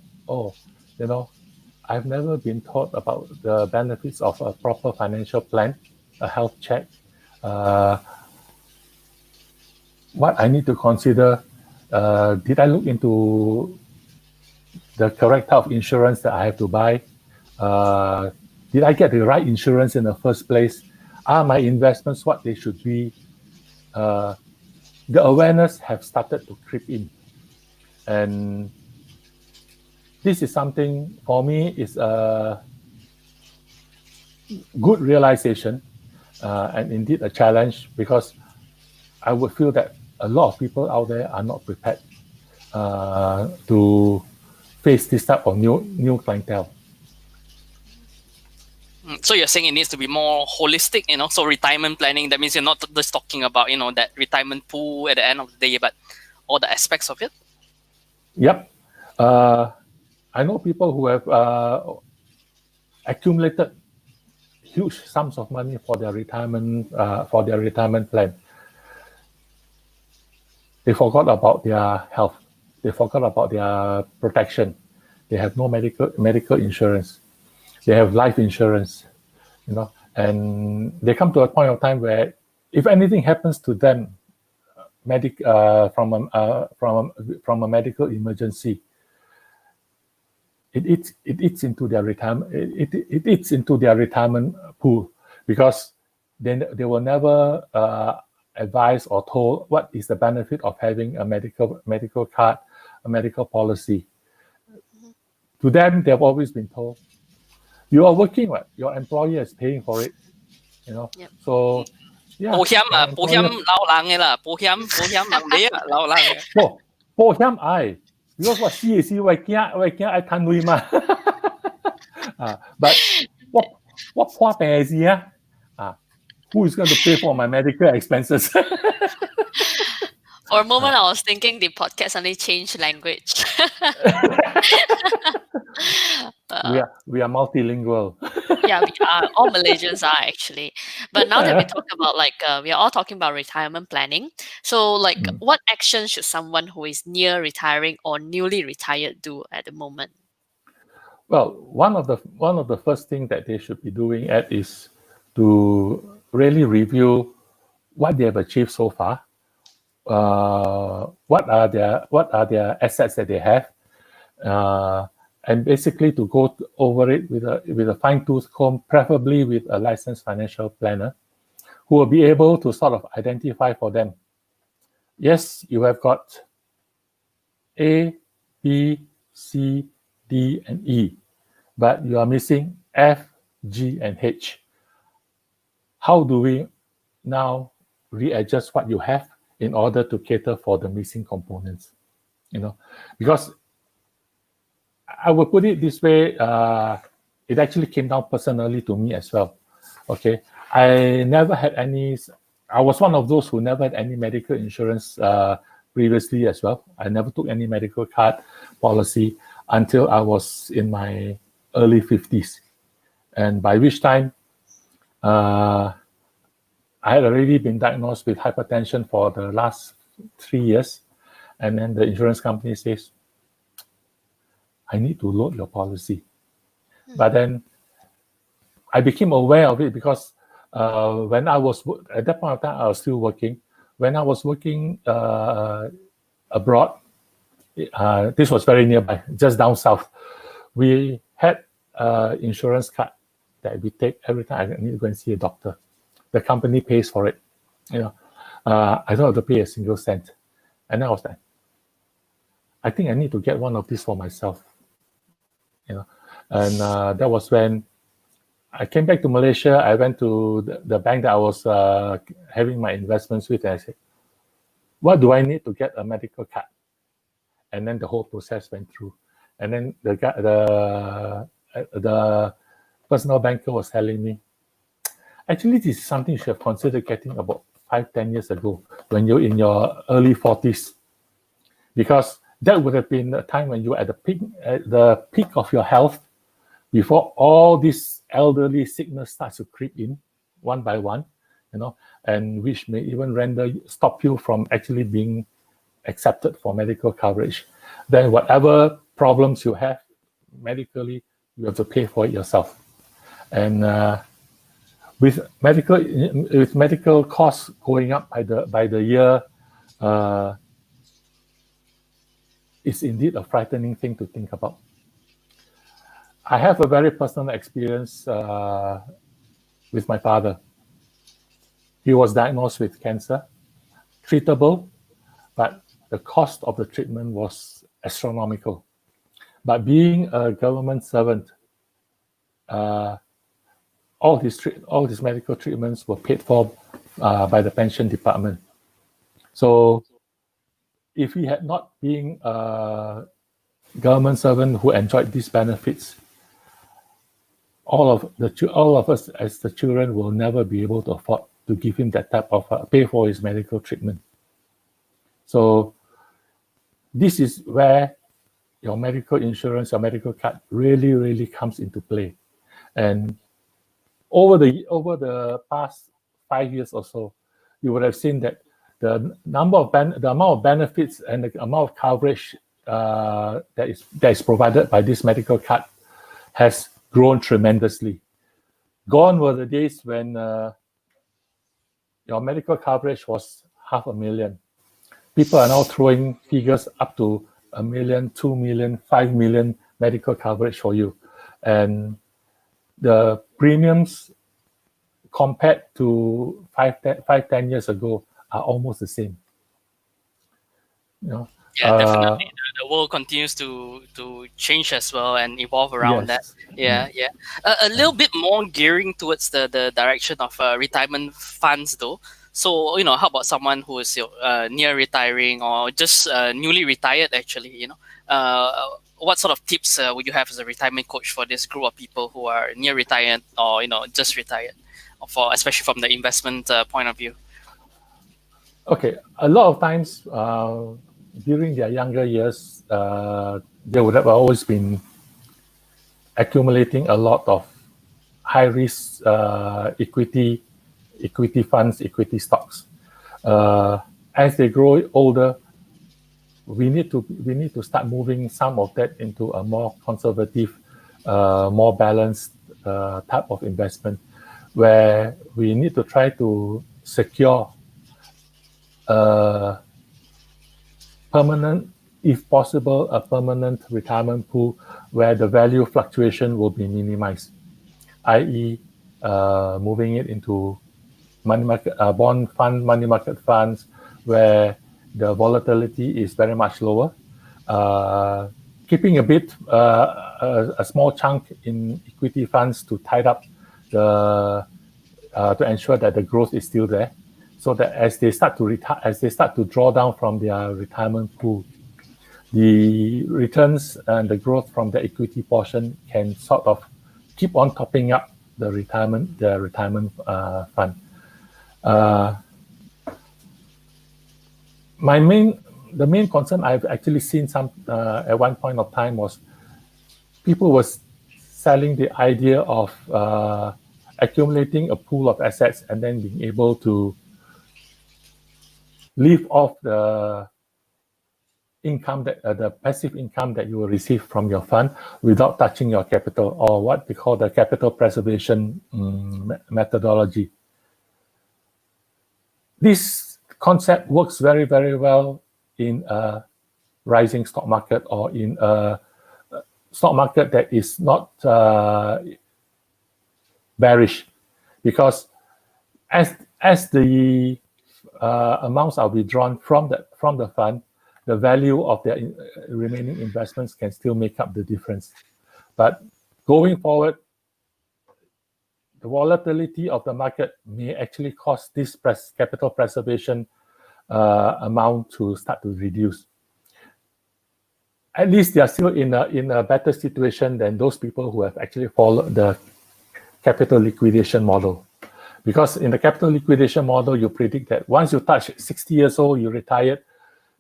C: I've never been taught about the benefits of a proper financial plan, a health check, what I need to consider. Did I look into the correct type of insurance that I have to buy? Did I get the right insurance in the first place? Are my investments what they should be? The awareness have started to creep in. And this is something, for me, is a good realization and indeed a challenge, because I would feel that a lot of people out there are not prepared to face this type of new clientele.
B: So you're saying it needs to be more holistic, so retirement planning, that means you're not just talking about, that retirement pool at the end of the day, but all the aspects of it?
C: Yep. I know people who have accumulated huge sums of money for their retirement plan. They forgot about their health. They forgot about their protection. They have no medical insurance. They have life insurance, and they come to a point of time where if anything happens to them, from a medical emergency, it eats into their retirement. It eats into their retirement pool, because then they will never advise or told what is the benefit of having a medical card, a medical policy. To them, they've always been told, you are working, what? Your employer is paying for it,
A: Yep.
C: So, yeah.
B: 保險撈冷嘅啦，保險能俾啊撈冷嘅。
C: 保險ai, because 我死嘅時我驚愛貪錢嘛。But 我破病嘅時who is going to pay for my medical expenses?
A: For a moment, I was thinking the podcast suddenly changed language.
C: We are multilingual.
A: Yeah, we are. All Malaysians are actually. But now that we talk about we are all talking about retirement planning. So what action should someone who is near retiring or newly retired do at the moment?
C: Well, one of the first things that they should be doing is to really review what they have achieved so far. What are their assets that they have, and basically to go over it with a fine-tooth comb, preferably with a licensed financial planner, who will be able to sort of identify for them. Yes, you have got A, B, C, D, and E, but you are missing F, G, and H. How do we now readjust what you have in order to cater for the missing components? Because I will put it this way, it actually came down personally to me as well. Okay, I never had any. I was one of those who never had any medical insurance previously as well. I never took any medical card policy until I was in my early 50s, and by which time I had already been diagnosed with hypertension for the last 3 years, and then the insurance company says, I need to load your policy. But then I became aware of it because when I was, at that point of time, I was still working. When I was working abroad, this was very nearby, just down south. We had insurance card that we take every time I need to go and see a doctor. The company pays for it. I don't have to pay a single cent. And I was like, I think I need to get one of these for myself. And that was when I came back to Malaysia. I went to the bank that I was having my investments with, and I said, what do I need to get a medical card? And then the whole process went through. And then the personal banker was telling me, actually, this is something you should have considered getting about 5-10 years ago when you're in your early 40s. Because that would have been a time when you were at the peak of your health, before all this elderly sickness starts to creep in one by one, and which may even stop you from actually being accepted for medical coverage. Then whatever problems you have medically, you have to pay for it yourself. And with medical costs going up by the year, it's indeed a frightening thing to think about. I have a very personal experience with my father. He was diagnosed with cancer, treatable, but the cost of the treatment was astronomical. But being a government servant, all these medical treatments were paid for by the pension department. So if he had not been a government servant who enjoyed these benefits, all of us as the children will never be able to afford to give him that type of pay for his medical treatment. So this is where your medical insurance, your medical card really, really comes into play. And over the past 5 years or so, you would have seen that the amount of benefits and the amount of coverage that is provided by this medical card has grown tremendously. Gone were the days when your medical coverage was 500,000. People are now throwing figures up to 1 million, 2 million, 5 million medical coverage for you. And the premiums compared to 5-10 years ago are almost the same.
B: Yeah, definitely. The world continues to change as well and evolve around that. Yeah. A little bit more gearing towards the direction of retirement funds, though. So, how about someone who is near retiring or just newly retired, actually, what sort of tips would you have as a retirement coach for this group of people who are near retired or, just retired, especially from the investment point of view?
C: Okay, a lot of times during their younger years, they would have always been accumulating a lot of high-risk equity funds, equity stocks. As they grow older, we need to start moving some of that into a more conservative, more balanced type of investment, where we need to try to secure permanent, if possible, a permanent retirement pool where the value fluctuation will be minimized, i.e., moving it into money market, bond fund, money market funds, where the volatility is very much lower. keeping a bit, a small chunk in equity funds to tie up to ensure that the growth is still there, so that as they start to draw down from their retirement pool, the returns and the growth from the equity portion can sort of keep on topping up the retirement fund. The main concern I've actually seen at one point of time was people was selling the idea of accumulating a pool of assets and then being able to live off the income the passive income that you will receive from your fund without touching your capital, or what we call the capital preservation methodology. This concept works very, very well in a rising stock market, or in a stock market that is not bearish, because as the amounts are withdrawn from the fund, the value of their remaining investments can still make up the difference. But going forward, the volatility of the market may actually cause this capital preservation amount to start to reduce. At least they are still in a better situation than those people who have actually followed the capital liquidation model. Because in the capital liquidation model, you predict that once you touch 60 years old, you retired,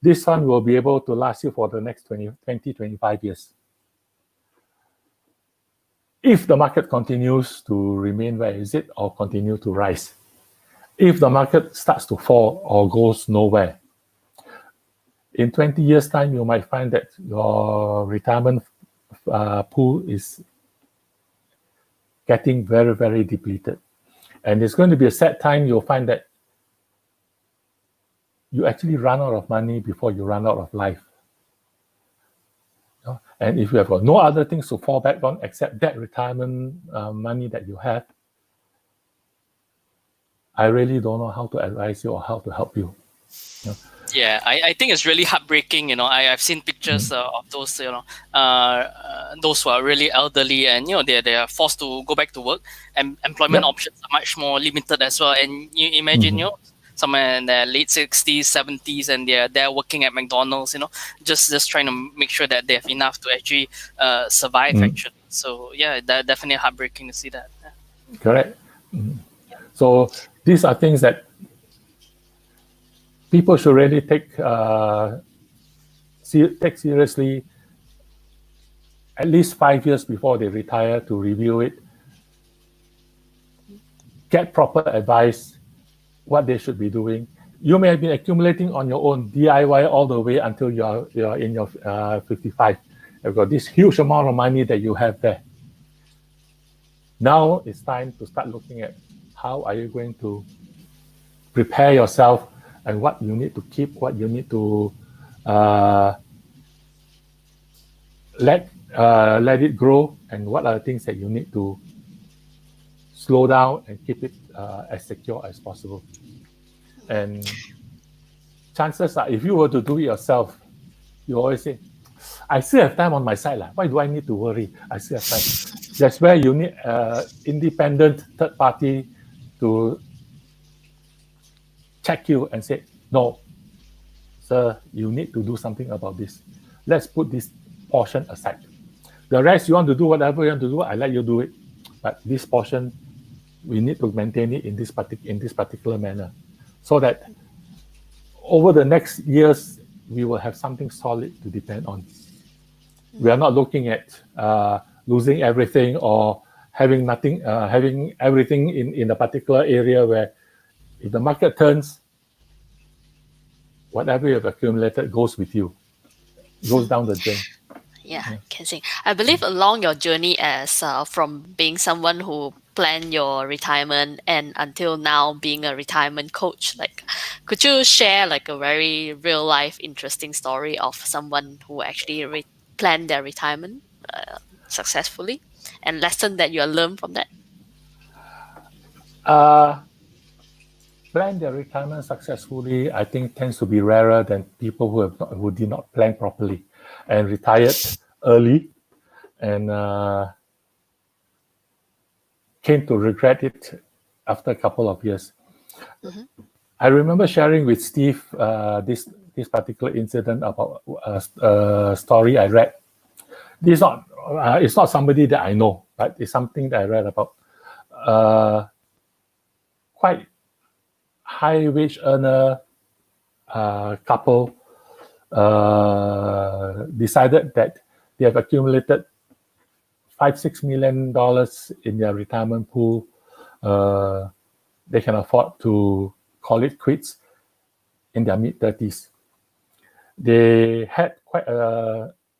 C: this fund will be able to last you for the next 25 years. If the market continues to remain where is it, or continue to rise. If the market starts to fall or goes nowhere, in 20 years' time, you might find that your retirement pool is getting very, very depleted. And it's going to be a sad time. You'll find that you actually run out of money before you run out of life. And if you have got no other things to fall back on except that retirement money that you have, I really don't know how to advise you or how to help you.
B: Yeah, I think it's really heartbreaking. I've seen pictures of those, those who are really elderly, and they are forced to go back to work, and employment options are much more limited as well. And you imagine, someone in their late 60s, 70s, and they're working at McDonald's, just trying to make sure that they have enough to actually survive. Actually, so yeah, that definitely heartbreaking to see that. Yeah.
C: Correct. So these are things that people should really take seriously at least 5 years before they retire, to review it, get proper advice, what they should be doing. You may have been accumulating on your own, DIY, all the way until you're in your 55. You've got this huge amount of money that you have there. Now it's time to start looking at how are you going to prepare yourself, and what you need to keep, what you need to let it grow, and what are the things that you need to slow down and keep it as secure as possible. And chances are, if you were to do it yourself, you always say, I still have time on my side. Why do I need to worry? I still have time. That's where you need independent third party to check you and say, no, sir, you need to do something about this. Let's put this portion aside. The rest, you want to do whatever you want to do, I let you do it. But this portion, we need to maintain it in this particular manner, so that over the next years, we will have something solid to depend on. We are not looking at losing everything, or having nothing, having everything in a particular area where, if the market turns, whatever you have accumulated goes with you, goes down the drain.
A: Yeah, Kean Seng. I believe along your journey as from being someone who planned your retirement and until now being a retirement coach, could you share a very real life interesting story of someone who actually planned their retirement successfully, and lesson that you learned from that?
C: Plan their retirement successfully, I think, tends to be rarer than people who did not plan properly and retired early, and came to regret it after a couple of years. I remember sharing with Steve this particular incident about a story I read. This not it's not somebody that I know, but it's something that I read about. Quite high wage earner couple decided that they have accumulated $5-6 million in their retirement pool. They can afford to call it quits in their mid-30s. They had quite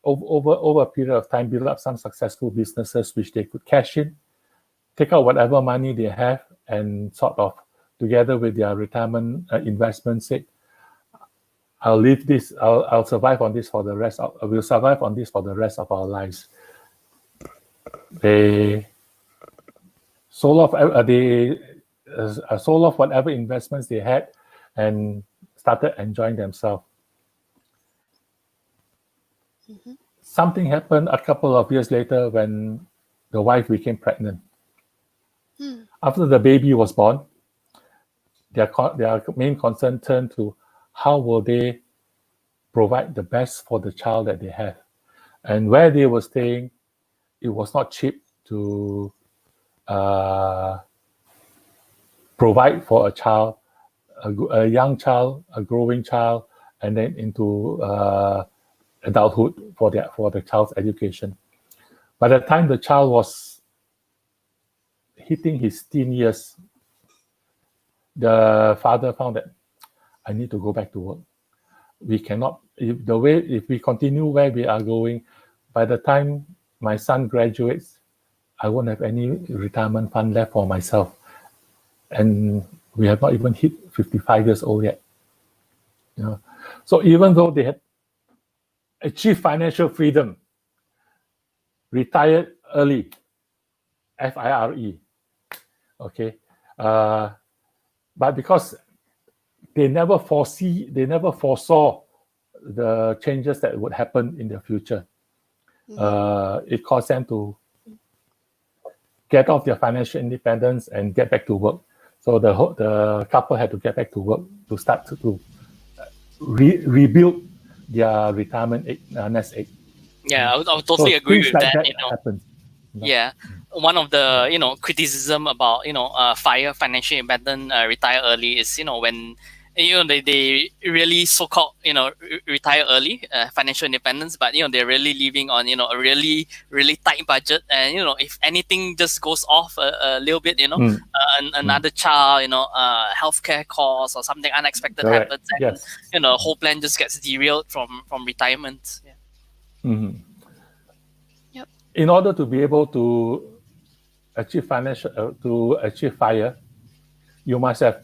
C: over a period of time built up some successful businesses which they could cash in, take out whatever money they have, and sort of together with their retirement investment say, I'll leave this. I'll survive on this for the rest. We'll survive on this for the rest of our lives. They sold off whatever investments they had and started enjoying themselves. Something happened a couple of years later when the wife became pregnant. After the baby was born, their main concern turned to how will they provide the best for the child that they have. And where they were staying, it was not cheap to provide for a child, a young child, a growing child, and then into adulthood for the child's education. By the time the child was hitting his teen years, the father found that I need to go back to work. We cannot, if we continue where we are going, by the time my son graduates, I won't have any retirement fund left for myself. And we have not even hit 55 years old yet. So even though they had achieved financial freedom, retired early, FIRE, okay, but because they never foresaw the changes that would happen in the future, it caused them to get off their financial independence and get back to work. So the couple had to get back to work to start to rebuild their retirement nest egg.
B: Yeah, I would totally agree with
C: like
B: that.
C: Happens.
B: Yeah, one of the criticism about FIRE, financial independent, retire early is when they really so-called retire early, financial independence, but they're really living on a really really tight budget, and if anything just goes off a little bit, another child, healthcare costs or something unexpected happens, and
C: yes.
B: The whole plan just gets derailed from retirement.
C: Yeah. In order to be able to achieve FIRE, you must have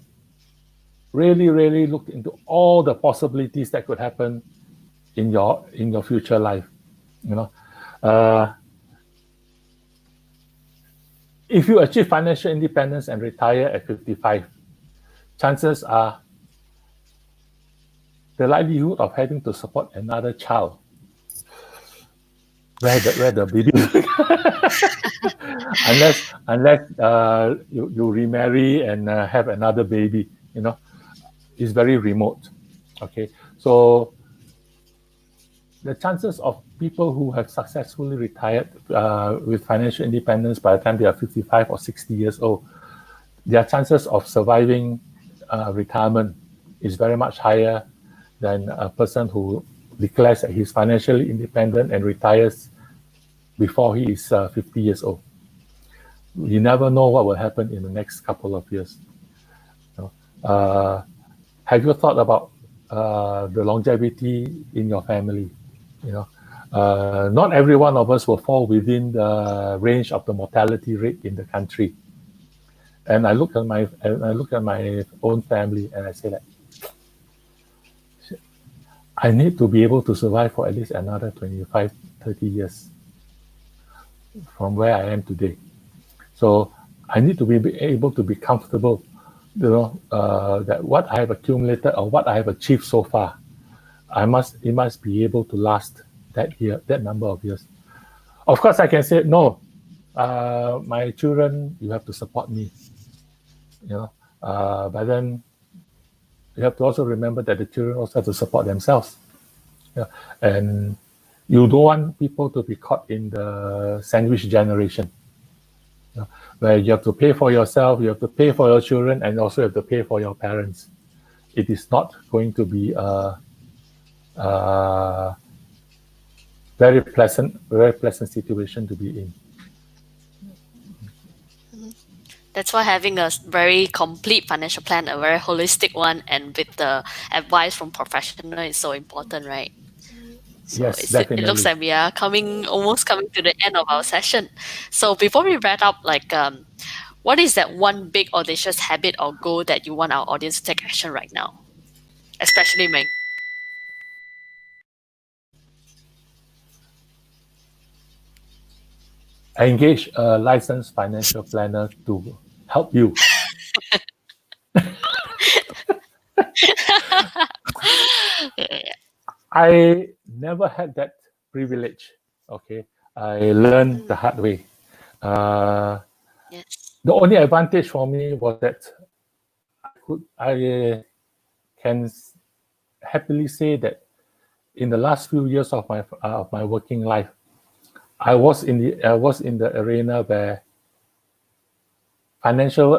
C: really looked into all the possibilities that could happen in your future life. If you achieve financial independence and retire at 55, chances are the likelihood of having to support another child where the baby unless you remarry and have another baby, is very remote. Okay, so the chances of people who have successfully retired with financial independence by the time they are 55 or 60 years old, their chances of surviving retirement is very much higher than a person who declares that he's financially independent and retires before he is 50 years old. You never know what will happen in the next couple of years. Have you thought about the longevity in your family? Not every one of us will fall within the range of the mortality rate in the country. And I look at my own family and I say that I need to be able to survive for at least another 25, 30 years from where I am today. So I need to be able to be comfortable, that what I have accumulated or what I have achieved so far, it must be able to last that number of years. Of course, I can say no. My children, you have to support me. But then you have to also remember that the children also have to support themselves. And you don't want people to be caught in the sandwich generation, where you have to pay for yourself, you have to pay for your children, and also have to pay for your parents. It is not going to be a very pleasant situation to be in.
A: That's why having a very complete financial plan, a very holistic one, and with the advice from professional is so important, right? So
C: Yes,
A: it
C: definitely.
A: looks like we are almost coming to the end of our session. So before we wrap up, what is that one big audacious habit or goal that you want our audience to take action right now, especially when
C: Engage a licensed financial planner to help you. I never had that privilege. Okay, I learned the hard way.
A: yes.
C: The only advantage for me was that I can happily say that in the last few years of my working life, I was in the arena where financial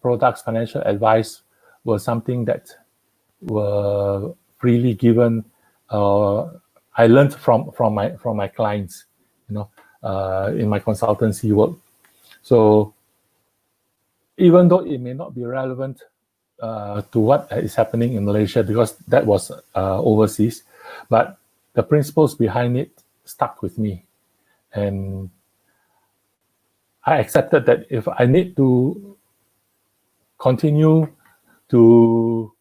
C: products, financial advice was something that were freely given. I learned from my clients, in my consultancy work. So even though it may not be relevant to what is happening in Malaysia, because that was overseas, but the principles behind it stuck with me, and I accepted that if I need to continue to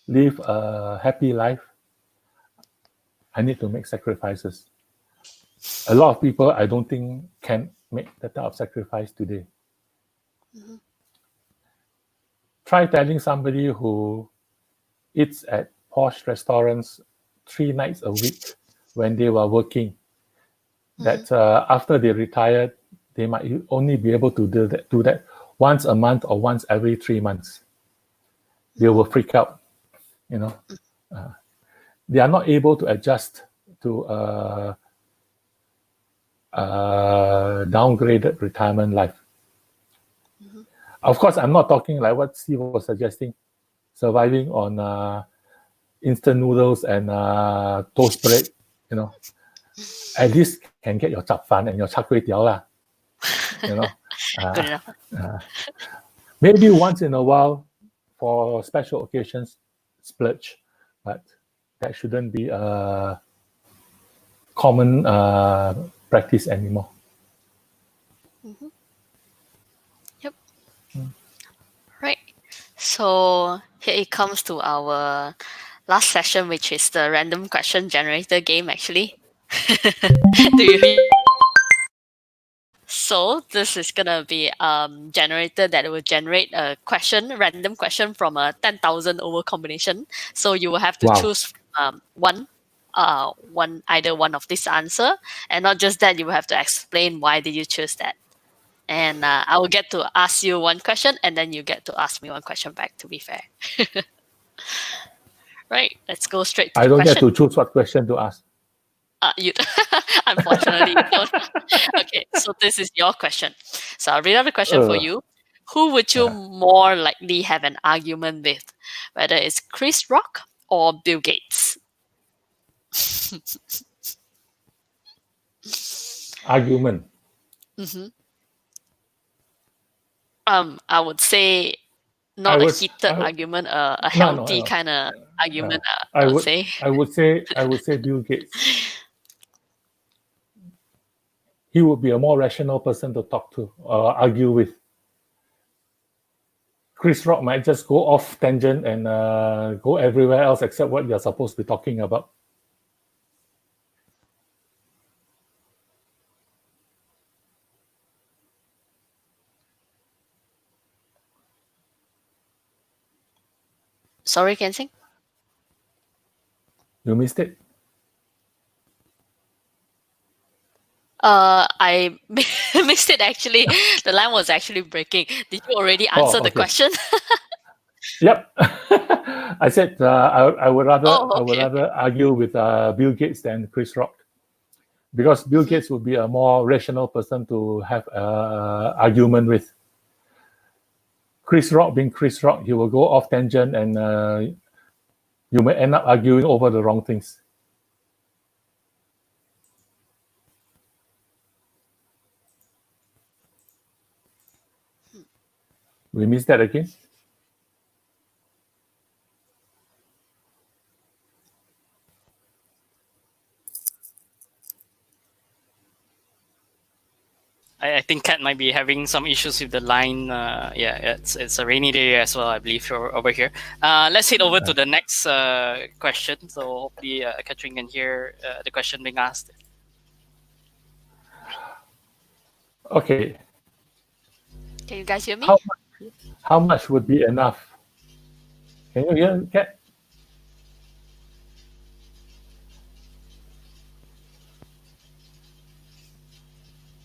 C: live a happy life, I need to make sacrifices. A lot of people, I don't think, can make that type of sacrifice today. Try telling somebody who eats at posh restaurants 3 nights a week when they were working that after they retired, they might only be able to do that once a month or once every 3 months. They will freak out. They are not able to adjust to downgraded retirement life. Of course, I'm not talking like what Steve was suggesting, surviving on instant noodles and toast bread. At least can get your chap fan and your char kway teow lah.
A: Good enough.
C: Maybe once in a while for special occasions, splurge, but that shouldn't be a common practice anymore.
A: Yep. Right. So here it comes to our last session, which is the random question generator game, actually. Do you So this is gonna be generator that will generate a random question from a 10,000 over combination. So you will have to choose either one of this answer, and not just that, you will have to explain why did you choose that. And I will get to ask you one question, and then you get to ask me one question back. To be fair, right? Let's go straight to
C: I
A: the
C: don't
A: question.
C: get to choose what question to ask.
A: You unfortunately you don't. Okay, so this is your question. So I'll read out the question for you. Who would you more likely have an argument with, whether it's Chris Rock or Bill Gates?
C: Argument.
A: I would say not a heated argument, a healthy kind of argument. I would say.
C: I would say Bill Gates. He would be a more rational person to talk to or argue with. Chris Rock might just go off tangent and go everywhere else except what you're supposed to be talking about.
A: Sorry, Kean Seng?
C: You missed it.
A: I missed it actually. The line was actually breaking. Did you already
C: Oh,
A: answer the
C: okay.
A: question?
C: Yep. I said I would
A: Oh,
C: rather
A: okay.
C: argue with Bill Gates than Chris Rock, because Bill
A: Mhm.
C: Gates would be a more rational person to have argument with. Chris Rock being Chris Rock, he will go off tangent, and you may end up arguing over the wrong things. We missed that again.
B: I think Cat might be having some issues with the line. Yeah, it's a rainy day as well, I believe, over here. Let's head over to the next question. So hopefully, Catherine can hear the question being asked.
C: Okay.
A: Can you guys hear me?
C: How much would be enough? Can you hear, Kat?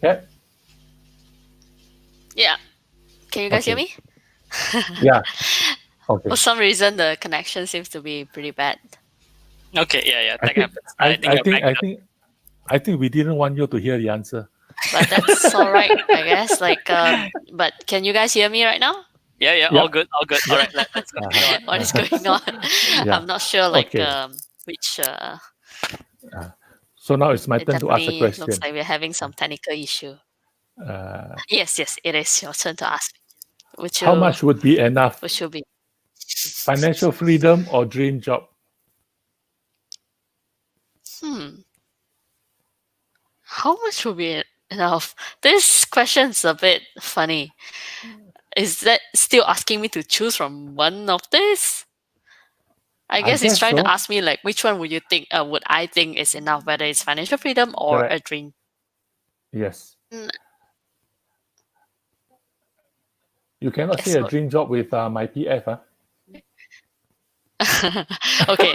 C: Kat?
A: Yeah. Can you guys hear
C: Okay.
A: me?
C: Yeah. Okay.
A: For some reason, the connection seems to be pretty bad.
B: Okay, yeah,
C: I
B: that
C: think
B: happens. I think
C: I
B: you're
C: think
B: back.
C: I think we didn't want you to hear the answer.
A: But that's all right, I guess. But can you guys hear me right now?
B: Yeah,
C: Yep.
B: all good. All right, let's go.
C: Uh-huh.
A: What is going on?
C: Yeah.
A: I'm not sure,
C: Okay.
A: which.
C: So now it's my
A: It
C: turn to ask a
A: definitely looks
C: question.
A: like we're having some technical issue. Yes, it is your turn to ask.
C: How much would be enough?
A: Which will be
C: Financial freedom or dream job?
A: how much will be enough? This question's a bit funny. Is that still asking me to choose from one of this? I guess it's trying to
C: so.
A: ask me like which one would you think would I think is enough, whether it's financial freedom or a
C: Correct.
A: dream.
C: Yes.
A: Mm,
C: You cannot
A: guess
C: say a
A: what?
C: dream job with MyPF. Huh?
A: Okay.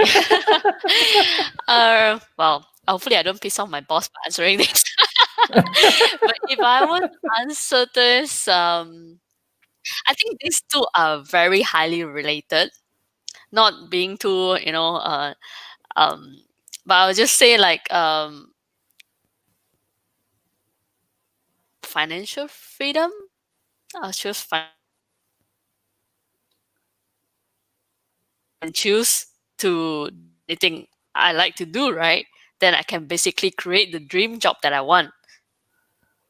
A: Well, hopefully I don't piss off my boss by answering this. But if I were to answer this, I think these two are very highly related. Not being too, but I'll just say financial freedom. I'll choose and choose to anything I like to do, right? Then I can basically create the dream job that I want,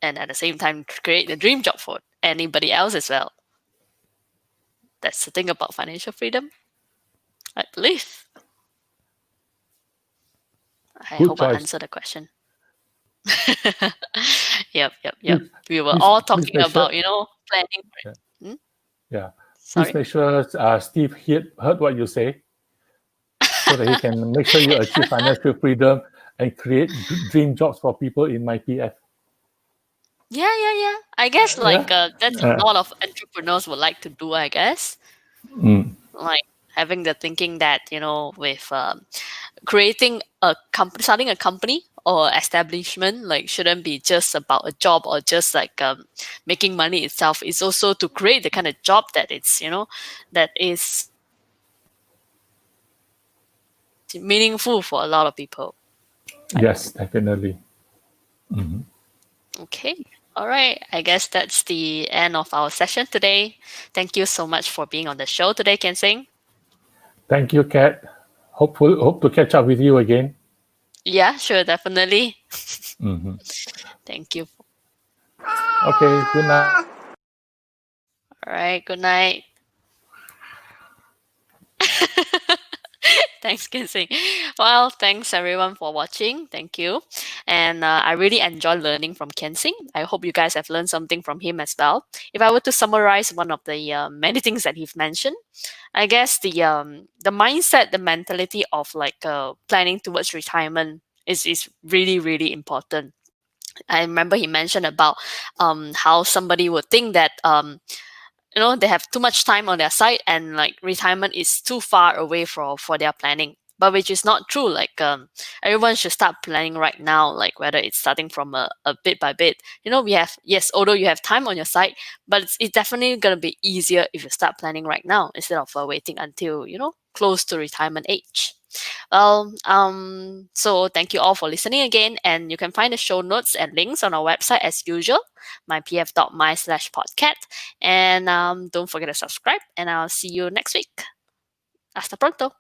A: and at the same time create the dream job for anybody else as well. That's the thing about financial freedom, I believe. I
C: Good
A: hope I
C: choice.
A: answered the question. Yep.
C: Please,
A: We were
C: please,
A: all
C: please
A: talking
C: make sure.
A: about, planning.
C: Yeah.
A: Hmm?
C: Yeah.
A: Sorry.
C: Please make sure Steve heard what you say, so that he can make sure you achieve financial freedom and create dream jobs for people in MyPF.
A: Yeah. I guess that's a
C: Uh,
A: lot of entrepreneurs would like to do, I guess.
C: mm,
A: Like having the thinking that, with creating a company, starting a company or establishment, shouldn't be just about a job or just making money itself. It's also to create the kind of job that that is meaningful for a lot of people.
C: yes, definitely.
A: Okay. All right. I guess that's the end of our session today. Thank you so much for being on the show today, Kean Seng.
C: Thank you, Kat. Hope to catch up with you again.
A: Yeah, sure, definitely.
C: Mhm.
A: Thank you.
C: Okay. Good night.
A: All right. Good night. Thanks, Kean Seng. Well, thanks everyone for watching. Thank you. And I really enjoy learning from Kean Seng. I hope you guys have learned something from him as well. If I were to summarize one of the many things that he's mentioned, I guess the mindset, the mentality of planning towards retirement is really, really important. I remember he mentioned about how somebody would think that they have too much time on their side and like retirement is too far away for their planning. but which is not true. Like everyone should start planning right now, like whether it's starting from a bit by bit. We have, yes, although you have time on your side, but it's definitely going to be easier if you start planning right now instead of waiting until close to retirement age. Well, so thank you all for listening again, and you can find the show notes and links on our website as usual, mypf.my/podcat. And don't forget to subscribe, and I'll see you next week. Hasta pronto.